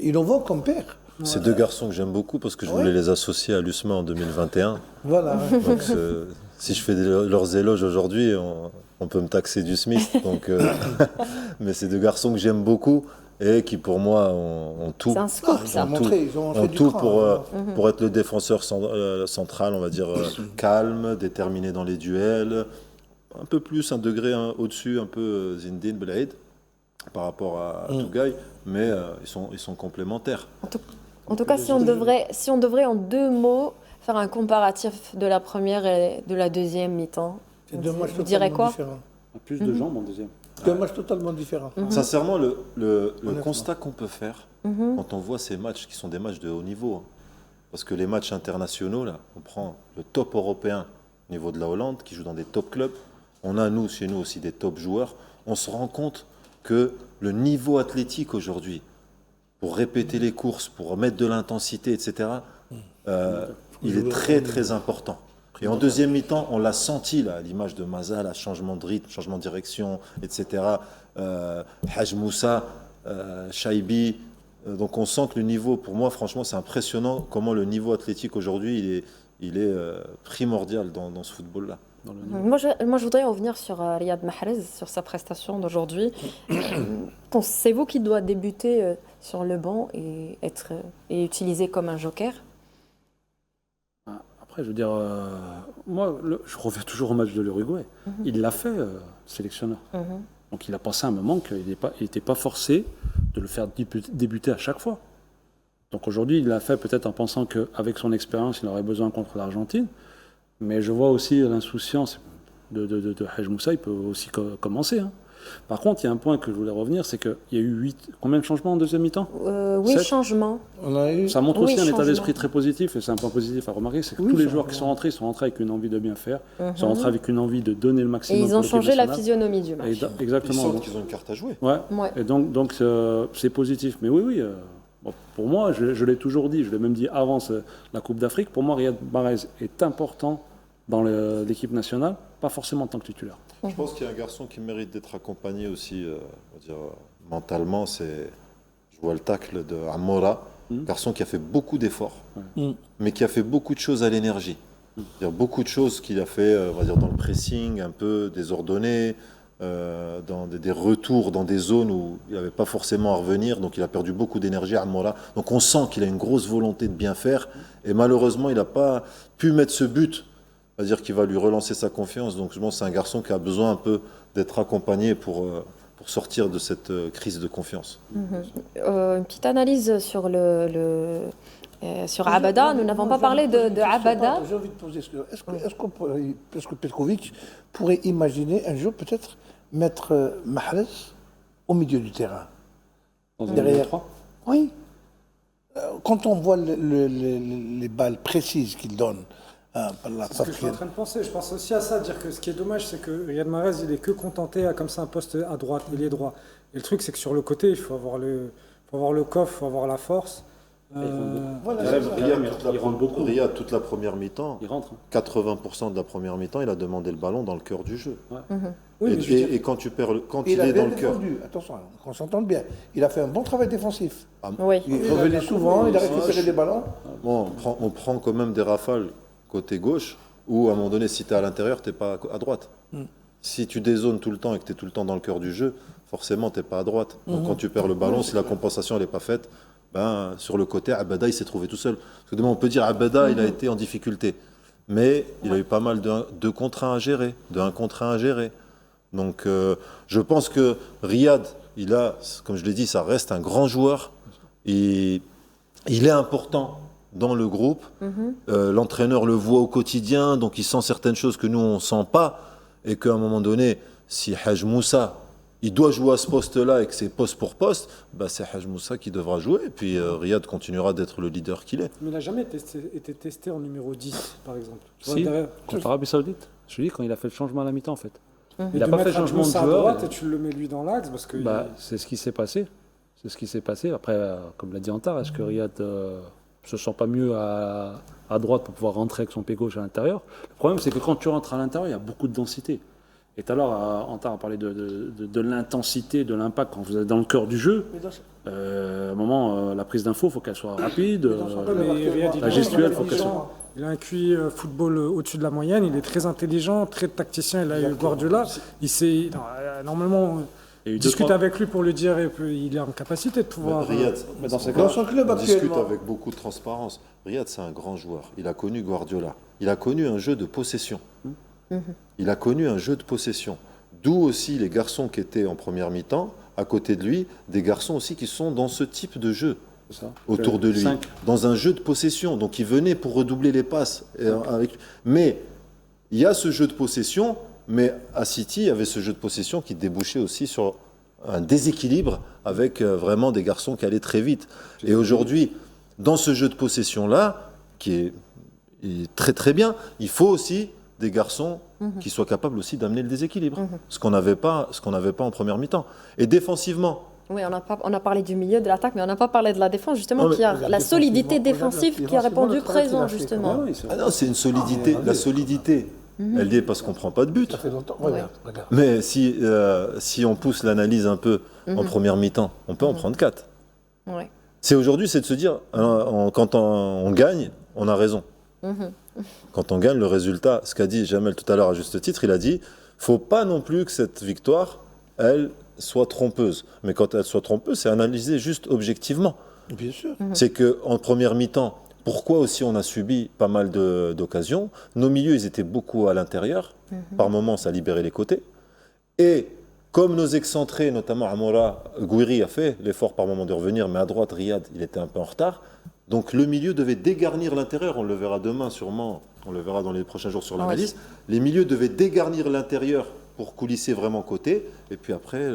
[SPEAKER 6] innovant comme père.
[SPEAKER 4] Ces deux garçons que j'aime beaucoup parce que je voulais les associer à l'USMA en 2021.
[SPEAKER 6] Voilà.
[SPEAKER 4] Donc, si je fais leurs éloges aujourd'hui, on peut me taxer du Smith. Donc, mais c'est deux garçons que j'aime beaucoup et qui, pour moi, ont tout.
[SPEAKER 2] C'est un scoop,
[SPEAKER 6] Ils
[SPEAKER 2] ça.
[SPEAKER 6] ont montré, ils ont
[SPEAKER 4] ont
[SPEAKER 6] fait du
[SPEAKER 4] tout
[SPEAKER 6] cran,
[SPEAKER 4] pour être le défenseur central, on va dire calme, déterminé dans les duels, un peu plus, un degré au-dessus, un peu Zindine, Belaïd, par rapport à Tougaï, mais ils sont complémentaires.
[SPEAKER 2] En tout cas, si on devrait en 2 mots faire un comparatif de la première et de la deuxième mi-temps,
[SPEAKER 6] C'est deux matchs
[SPEAKER 2] vous direz
[SPEAKER 6] totalement
[SPEAKER 2] quoi?
[SPEAKER 6] différents.
[SPEAKER 3] Plus de jambes en deuxième.
[SPEAKER 6] C'est un match totalement différent.
[SPEAKER 4] Sincèrement, le
[SPEAKER 6] Honnêtement.
[SPEAKER 4] constat qu'on peut faire quand on voit ces matchs qui sont des matchs de haut niveau, hein, parce que les matchs internationaux, là, on prend le top européen au niveau de la Hollande, qui joue dans des top clubs, on a chez nous aussi des top joueurs, on se rend compte que le niveau athlétique aujourd'hui, pour répéter les courses, pour mettre de l'intensité, etc., il est très très important. Et en deuxième mi-temps, on l'a senti, là, à l'image de Mazal, à changement de rythme, changement de direction, etc. Haj Moussa, Shaibi. Donc on sent que le niveau, pour moi, franchement, c'est impressionnant comment le niveau athlétique aujourd'hui, il est primordial dans ce football-là.
[SPEAKER 2] Moi, je voudrais revenir sur Riyad Mahrez, sur sa prestation d'aujourd'hui. Pensez-vous qu'il doit débuter sur le banc et être utilisé comme un joker?
[SPEAKER 3] Après, je veux dire, moi, je reviens toujours au match de l'Uruguay. Il l'a fait, sélectionneur. Donc il a pensé à un moment qu'il n'était pas forcé de le faire débuter à chaque fois. Donc aujourd'hui, il l'a fait peut-être en pensant qu'avec son expérience, il aurait besoin contre l'Argentine. Mais je vois aussi l'insouciance de Haj Moussa, il peut aussi commencer. Hein. Par contre, il y a un point que je voulais revenir, c'est qu'il y a eu combien de changements en deuxième mi-temps?
[SPEAKER 2] 8
[SPEAKER 3] 7.
[SPEAKER 2] changements.
[SPEAKER 6] On a eu...
[SPEAKER 3] Ça montre
[SPEAKER 2] Oui,
[SPEAKER 3] aussi un état
[SPEAKER 2] changement.
[SPEAKER 3] d'esprit très positif, et c'est un point positif à remarquer, c'est que
[SPEAKER 6] Oui,
[SPEAKER 3] tous les
[SPEAKER 6] changement.
[SPEAKER 3] joueurs qui sont rentrés avec une envie de bien faire, sont rentrés avec une envie de donner le
[SPEAKER 2] Et
[SPEAKER 3] maximum.
[SPEAKER 2] ils ont
[SPEAKER 3] pour l'équipe
[SPEAKER 2] changé la
[SPEAKER 3] nationale.
[SPEAKER 2] physionomie du match.
[SPEAKER 4] Ils
[SPEAKER 3] Exactement.
[SPEAKER 4] sentent
[SPEAKER 3] Donc,
[SPEAKER 4] qu'ils ont une carte à jouer.
[SPEAKER 3] ouais.
[SPEAKER 2] Ouais.
[SPEAKER 3] Et donc c'est positif. Mais oui, bon, pour moi, je l'ai toujours dit, je l'ai même dit avant la Coupe d'Afrique, pour moi, Riyad Mahrez est important dans l'équipe nationale, pas forcément en tant que titulaire.
[SPEAKER 4] Je pense qu'il y a un garçon qui mérite d'être accompagné aussi, on va dire, mentalement. Je vois le tacle de Amora, garçon qui a fait beaucoup d'efforts, mais qui a fait beaucoup de choses à l'énergie. Il y a beaucoup de choses qu'il a fait, on va dire, dans le pressing, un peu désordonné, dans des retours dans des zones où il n'avait pas forcément à revenir, donc il a perdu beaucoup d'énergie, Amora. Donc on sent qu'il a une grosse volonté de bien faire, et malheureusement, il n'a pas pu mettre ce but. C'est-à-dire qu'il va lui relancer sa confiance. Donc je pense que c'est un garçon qui a besoin un peu d'être accompagné pour sortir de cette crise de confiance.
[SPEAKER 2] Une petite analyse sur sur Abada. Nous n'avons pas parlé de Abada.
[SPEAKER 6] J'ai envie de poser est-ce que Petrovic pourrait imaginer un jour peut-être mettre Mahrez au milieu du terrain?
[SPEAKER 3] Dans un
[SPEAKER 6] Derrière.
[SPEAKER 3] 3.
[SPEAKER 6] Oui. Quand on voit les balles précises qu'il donne, par la
[SPEAKER 5] C'est ce que je suis en train de penser. Je pense aussi à ça, dire que ce qui est dommage, c'est que Riyad Mahrez, il est que contenté à comme ça un poste à droite, il est droit. Et le truc, c'est que sur le côté, il faut avoir le coffre, il faut avoir la force.
[SPEAKER 6] Voilà,
[SPEAKER 4] Riyad,
[SPEAKER 6] c'est ça.
[SPEAKER 3] Il rentre beaucoup.
[SPEAKER 4] Riyad, toute la première mi-temps,
[SPEAKER 3] Il rentre.
[SPEAKER 4] 80% de la première mi-temps, il a demandé le ballon dans le cœur du jeu.
[SPEAKER 5] Oui, mais je veux dire,
[SPEAKER 4] Et quand tu perds, quand
[SPEAKER 6] Il
[SPEAKER 4] il
[SPEAKER 6] a
[SPEAKER 4] est
[SPEAKER 6] bien
[SPEAKER 4] dans le cœur,
[SPEAKER 6] défendu, attention, qu'on s'entende bien. Il a fait un bon travail défensif.
[SPEAKER 2] Oui.
[SPEAKER 6] Il revenait souvent, il a récupéré des ballons.
[SPEAKER 4] bon, on prend quand même des rafales côté gauche, où à un moment donné, si tu es à l'intérieur, tu n'es pas à droite. Si tu dézones tout le temps et que tu es tout le temps dans le cœur du jeu, forcément, tu n'es pas à droite. Donc quand tu perds le ballon, si la compensation n'est pas faite, ben, sur le côté, Abada, il s'est trouvé tout seul. Parce que demain, on peut dire Abada, il a été en difficulté. Mais il a eu pas mal de 2 contre 1 à gérer, de 1 contre 1 à gérer. Donc je pense que Riyad, comme je l'ai dit, ça reste un grand joueur. Et il est important dans le groupe. L'entraîneur le voit au quotidien, donc il sent certaines choses que nous, on ne sent pas. Et qu'à un moment donné, si Haj Moussa, il doit jouer à ce poste-là et que c'est poste pour poste, bah c'est Haj Moussa qui devra jouer. Et puis Riyad continuera d'être le leader qu'il est.
[SPEAKER 5] mais il n'a jamais été testé en numéro 10, par exemple. Tu vois,
[SPEAKER 3] Si,
[SPEAKER 5] derrière-
[SPEAKER 3] contre l'Arabie Saoudite. Je te dis, quand il a fait le changement à la mi-temps, en fait.
[SPEAKER 5] Et
[SPEAKER 3] Il n'a
[SPEAKER 5] de
[SPEAKER 3] pas fait
[SPEAKER 5] mettre
[SPEAKER 3] changement de
[SPEAKER 5] Moussa à
[SPEAKER 3] joueur.
[SPEAKER 5] droite et tu le mets lui dans l'axe parce que
[SPEAKER 3] C'est ce qui s'est passé. C'est ce qui s'est passé. Après, comme l'a dit Antar, est-ce que Riyad se sent pas mieux à droite pour pouvoir rentrer avec son pied gauche à l'intérieur? Le problème, c'est que quand tu rentres à l'intérieur, il y a beaucoup de densité. Et tout à l'heure, Antar a parlé de l'intensité, de l'impact quand vous êtes dans le cœur du jeu. À un moment, la prise d'info, il faut qu'elle soit rapide.
[SPEAKER 5] Mais Riyad,
[SPEAKER 3] la gestuelle, faut qu'elle soit...
[SPEAKER 5] Il a un QI football au-dessus de la moyenne, il est très intelligent, très tacticien, il a eu Guardiola. Normalement,
[SPEAKER 3] Il y a eu
[SPEAKER 5] discute
[SPEAKER 3] 2-3
[SPEAKER 5] avec lui pour lui dire, et puis il est en capacité de pouvoir...
[SPEAKER 4] Riyad,
[SPEAKER 3] Mais dans ces
[SPEAKER 6] Dans
[SPEAKER 3] cas,
[SPEAKER 6] son club
[SPEAKER 4] on discute
[SPEAKER 6] actuellement.
[SPEAKER 4] avec beaucoup de transparence. Riyad, c'est un grand joueur. Il a connu Guardiola. Il a connu un jeu de possession. Il a connu un jeu de possession. D'où aussi les garçons qui étaient en première mi-temps, à côté de lui, des garçons aussi qui sont dans ce type de jeu
[SPEAKER 3] c'est ça.
[SPEAKER 4] autour de lui,
[SPEAKER 3] 5.
[SPEAKER 4] dans un jeu de possession. Donc il venait pour redoubler les passes. Mais il y a ce jeu de possession, Mais à City, il y avait ce jeu de possession qui débouchait aussi sur un déséquilibre avec vraiment des garçons qui allaient très vite. Et aujourd'hui, dans ce jeu de possession-là, qui est très très bien, il faut aussi des garçons qui soient capables aussi d'amener le déséquilibre, ce qu'on n'avait pas en première mi-temps. Et défensivement,
[SPEAKER 2] Oui, on a parlé du milieu, de l'attaque, mais on n'a pas parlé de la défense, justement,
[SPEAKER 4] Non, mais
[SPEAKER 2] qui a
[SPEAKER 6] la
[SPEAKER 2] la
[SPEAKER 6] défense,
[SPEAKER 2] solidité
[SPEAKER 6] regarde,
[SPEAKER 2] défensive qui a répondu
[SPEAKER 6] le travail qu'il
[SPEAKER 2] présent,
[SPEAKER 6] a fait,
[SPEAKER 2] justement.
[SPEAKER 3] Oui, c'est vrai.
[SPEAKER 4] ah non, c'est une solidité. La solidité, elle y est parce qu'on ne prend pas de but.
[SPEAKER 6] Ça fait longtemps. Regarde.
[SPEAKER 4] Mais si on pousse l'analyse un peu en première mi-temps, on peut en prendre 4.
[SPEAKER 2] Ouais.
[SPEAKER 4] Aujourd'hui, c'est de se dire, quand on gagne, on a raison. Quand on gagne, le résultat, ce qu'a dit Jamel tout à l'heure à juste titre, il a dit, faut pas non plus que cette victoire, elle, soit trompeuse. Mais quand elle soit trompeuse, c'est analysé juste objectivement.
[SPEAKER 6] Bien sûr.
[SPEAKER 4] C'est qu'en première mi-temps, pourquoi aussi on a subi pas mal d'occasions? Nos milieux, ils étaient beaucoup à l'intérieur. Par moments, ça libérait les côtés. Et comme nos excentrés, notamment Amoura, Gouiri a fait l'effort par moment de revenir, mais à droite, Riyad, il était un peu en retard. Donc le milieu devait dégarnir l'intérieur. On le verra demain sûrement, on le verra dans les prochains jours sur l'analyse. Les milieux devaient dégarnir l'intérieur pour coulisser vraiment côté. Et puis après,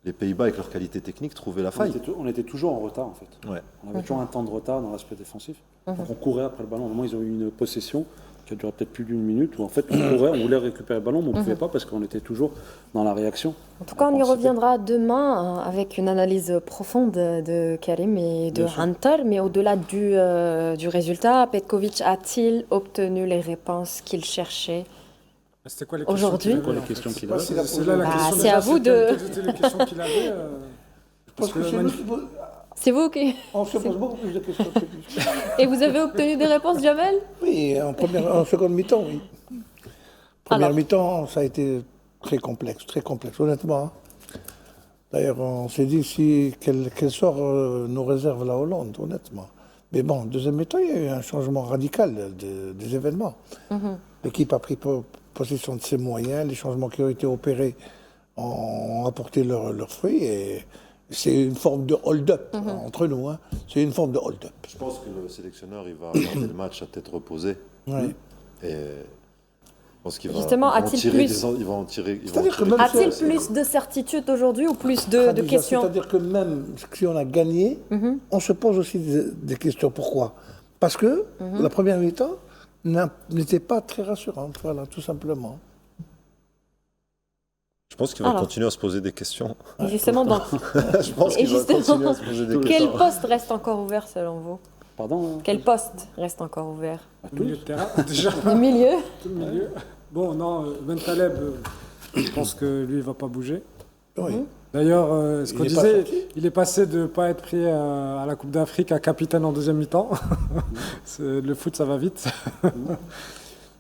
[SPEAKER 4] les Pays-Bas, avec leur qualité technique, trouvaient la faille.
[SPEAKER 3] On était toujours en retard, en fait.
[SPEAKER 4] Ouais.
[SPEAKER 3] On avait toujours un temps de retard dans l'aspect défensif. Donc on courait après le ballon. Au moment, ils ont eu une possession qui a duré peut-être plus d'une minute, où en fait, on courait, on voulait récupérer le ballon, mais on ne pouvait pas parce qu'on était toujours dans la réaction.
[SPEAKER 2] En tout cas, on y reviendra demain avec une analyse profonde de Karim et de Hunter. Mais au-delà du résultat, Petkovic a-t-il obtenu les réponses qu'il cherchait
[SPEAKER 5] C'était quoi les questions
[SPEAKER 2] aujourd'hui?
[SPEAKER 5] qu'il avait,
[SPEAKER 3] Quoi, les
[SPEAKER 5] en
[SPEAKER 3] questions
[SPEAKER 5] fait
[SPEAKER 3] qu'il
[SPEAKER 5] C'est
[SPEAKER 3] avait
[SPEAKER 5] pas- C'est là la
[SPEAKER 2] Bah,
[SPEAKER 5] question.
[SPEAKER 2] c'est
[SPEAKER 5] déjà,
[SPEAKER 2] à vous
[SPEAKER 5] quelles
[SPEAKER 2] de-
[SPEAKER 5] étaient les questions qu'il avait.
[SPEAKER 6] Parce que c'est nous qui pose-
[SPEAKER 2] C'est vous qui...
[SPEAKER 6] on se pose beaucoup plus de questions que lui.
[SPEAKER 2] Et vous avez obtenu des réponses, Jamel?
[SPEAKER 6] Oui, en seconde mi-temps, oui. Première
[SPEAKER 2] Alors.
[SPEAKER 6] mi-temps, ça a été très complexe, honnêtement. Hein. D'ailleurs, on s'est dit quel sort nous réserve la Hollande, honnêtement. Mais bon, deuxième mi-temps, il y a eu un changement radical des événements. L'équipe a pris possession de ses moyens, les changements qui ont été opérés ont apporté leurs fruits et c'est une forme de hold-up entre nous. Hein. C'est une forme de hold-up.
[SPEAKER 4] Je pense que le sélectionneur, il va regarder le match à tête reposée.
[SPEAKER 6] Ouais.
[SPEAKER 4] Et je pense qu'il va,
[SPEAKER 2] Justement,
[SPEAKER 4] il va en
[SPEAKER 2] a-t-il
[SPEAKER 4] tirer
[SPEAKER 2] plus-
[SPEAKER 4] il va en tirer. il va en
[SPEAKER 6] C'est-à-dire que
[SPEAKER 4] tirer
[SPEAKER 6] même
[SPEAKER 4] des
[SPEAKER 2] A-t-il
[SPEAKER 4] choses.
[SPEAKER 2] plus de certitude aujourd'hui ou plus de
[SPEAKER 6] Khadija,
[SPEAKER 2] questions?
[SPEAKER 6] C'est-à-dire que même si on a gagné, on se pose aussi des questions. Pourquoi? Parce que la première mi-temps n'était pas très rassurante, voilà, tout simplement.
[SPEAKER 4] Je pense qu'il va
[SPEAKER 2] Alors.
[SPEAKER 4] continuer à se poser des questions.
[SPEAKER 2] Et justement, donc,
[SPEAKER 4] Je pense
[SPEAKER 2] Et
[SPEAKER 4] qu'il va
[SPEAKER 2] justement,
[SPEAKER 4] continuer à se poser des
[SPEAKER 2] quel
[SPEAKER 4] questions.
[SPEAKER 2] poste reste encore ouvert selon vous?
[SPEAKER 3] Pardon
[SPEAKER 2] Quel poste reste encore ouvert?
[SPEAKER 5] Au milieu de terrain, déjà.
[SPEAKER 2] Le milieu?
[SPEAKER 5] Tout le milieu. Bon, non, Ben Taleb, je pense que lui, il va pas bouger.
[SPEAKER 6] Oui.
[SPEAKER 5] D'ailleurs, ce
[SPEAKER 6] Il
[SPEAKER 5] qu'on
[SPEAKER 6] est pas
[SPEAKER 5] disait,
[SPEAKER 6] sorti.
[SPEAKER 5] il est passé de ne pas être pris à la Coupe d'Afrique à capitaine en deuxième mi-temps. Le foot, ça va vite.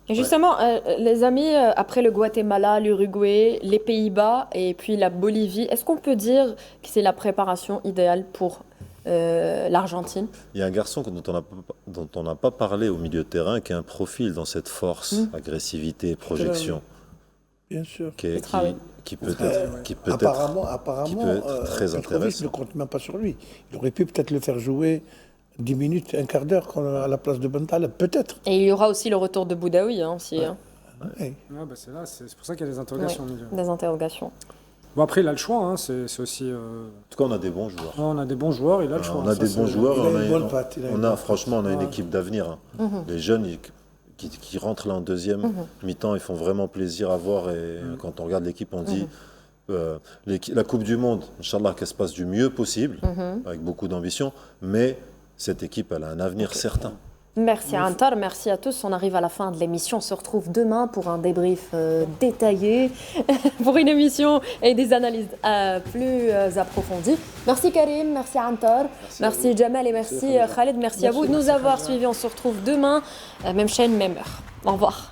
[SPEAKER 2] Et justement, les amis, après le Guatemala, l'Uruguay, les Pays-Bas et puis la Bolivie, est-ce qu'on peut dire que c'est la préparation idéale pour l'Argentine?
[SPEAKER 4] Il y a un garçon dont on n'a pas parlé au milieu de terrain, qui a un profil dans cette force, agressivité, projection,
[SPEAKER 6] Bien sûr.
[SPEAKER 4] qui peut être
[SPEAKER 6] Apparemment,
[SPEAKER 4] qui peut être très
[SPEAKER 6] Petrovic
[SPEAKER 4] intéressant.
[SPEAKER 6] ne compte même pas sur lui. Il aurait pu peut-être le faire jouer 10 minutes, un quart d'heure à la place de Bental, peut-être.
[SPEAKER 2] Et il y aura aussi le retour de Boudaoui, hein, aussi, hein.
[SPEAKER 6] Oui.
[SPEAKER 5] Ouais, bah, c'est là, c'est pour ça qu'il y a des interrogations
[SPEAKER 2] Ouais,
[SPEAKER 5] au milieu.
[SPEAKER 2] des interrogations.
[SPEAKER 5] Bon, après, il a le choix. Hein, c'est aussi.
[SPEAKER 4] En tout cas, on a des bons joueurs.
[SPEAKER 5] On a des bons joueurs, il a le choix.
[SPEAKER 4] On a
[SPEAKER 5] Ça,
[SPEAKER 4] des
[SPEAKER 5] c'est-
[SPEAKER 4] bons joueurs.
[SPEAKER 6] Il a une bonne patte, il a une bonne
[SPEAKER 4] Franchement, on a une
[SPEAKER 5] Ouais.
[SPEAKER 4] équipe d'avenir. Hein. Les jeunes qui rentrent là en deuxième mi-temps, ils font vraiment plaisir à voir. Et quand on regarde l'équipe, on dit la Coupe du Monde, Inch'Allah, qu'elle se passe du mieux possible, avec beaucoup d'ambition. Mais cette équipe, elle a un avenir certain.
[SPEAKER 2] Merci à Antar, merci à tous. On arrive à la fin de l'émission. On se retrouve demain pour un débrief détaillé, pour une émission et des analyses plus approfondies. Merci Karim, merci Antar, merci Jamal et merci Khaled. Merci à vous de nous avoir suivis. On se retrouve demain, même chaîne, même heure. Au revoir.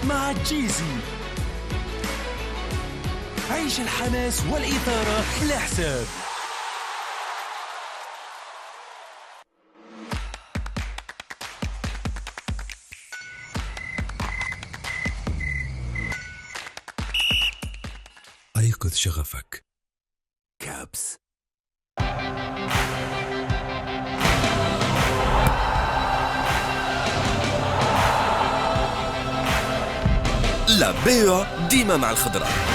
[SPEAKER 1] مع جيزي عيش الحماس والإثارة بلا حساب. أيقظ شغفك. كابس. لا بيع ديما مع الخضرة.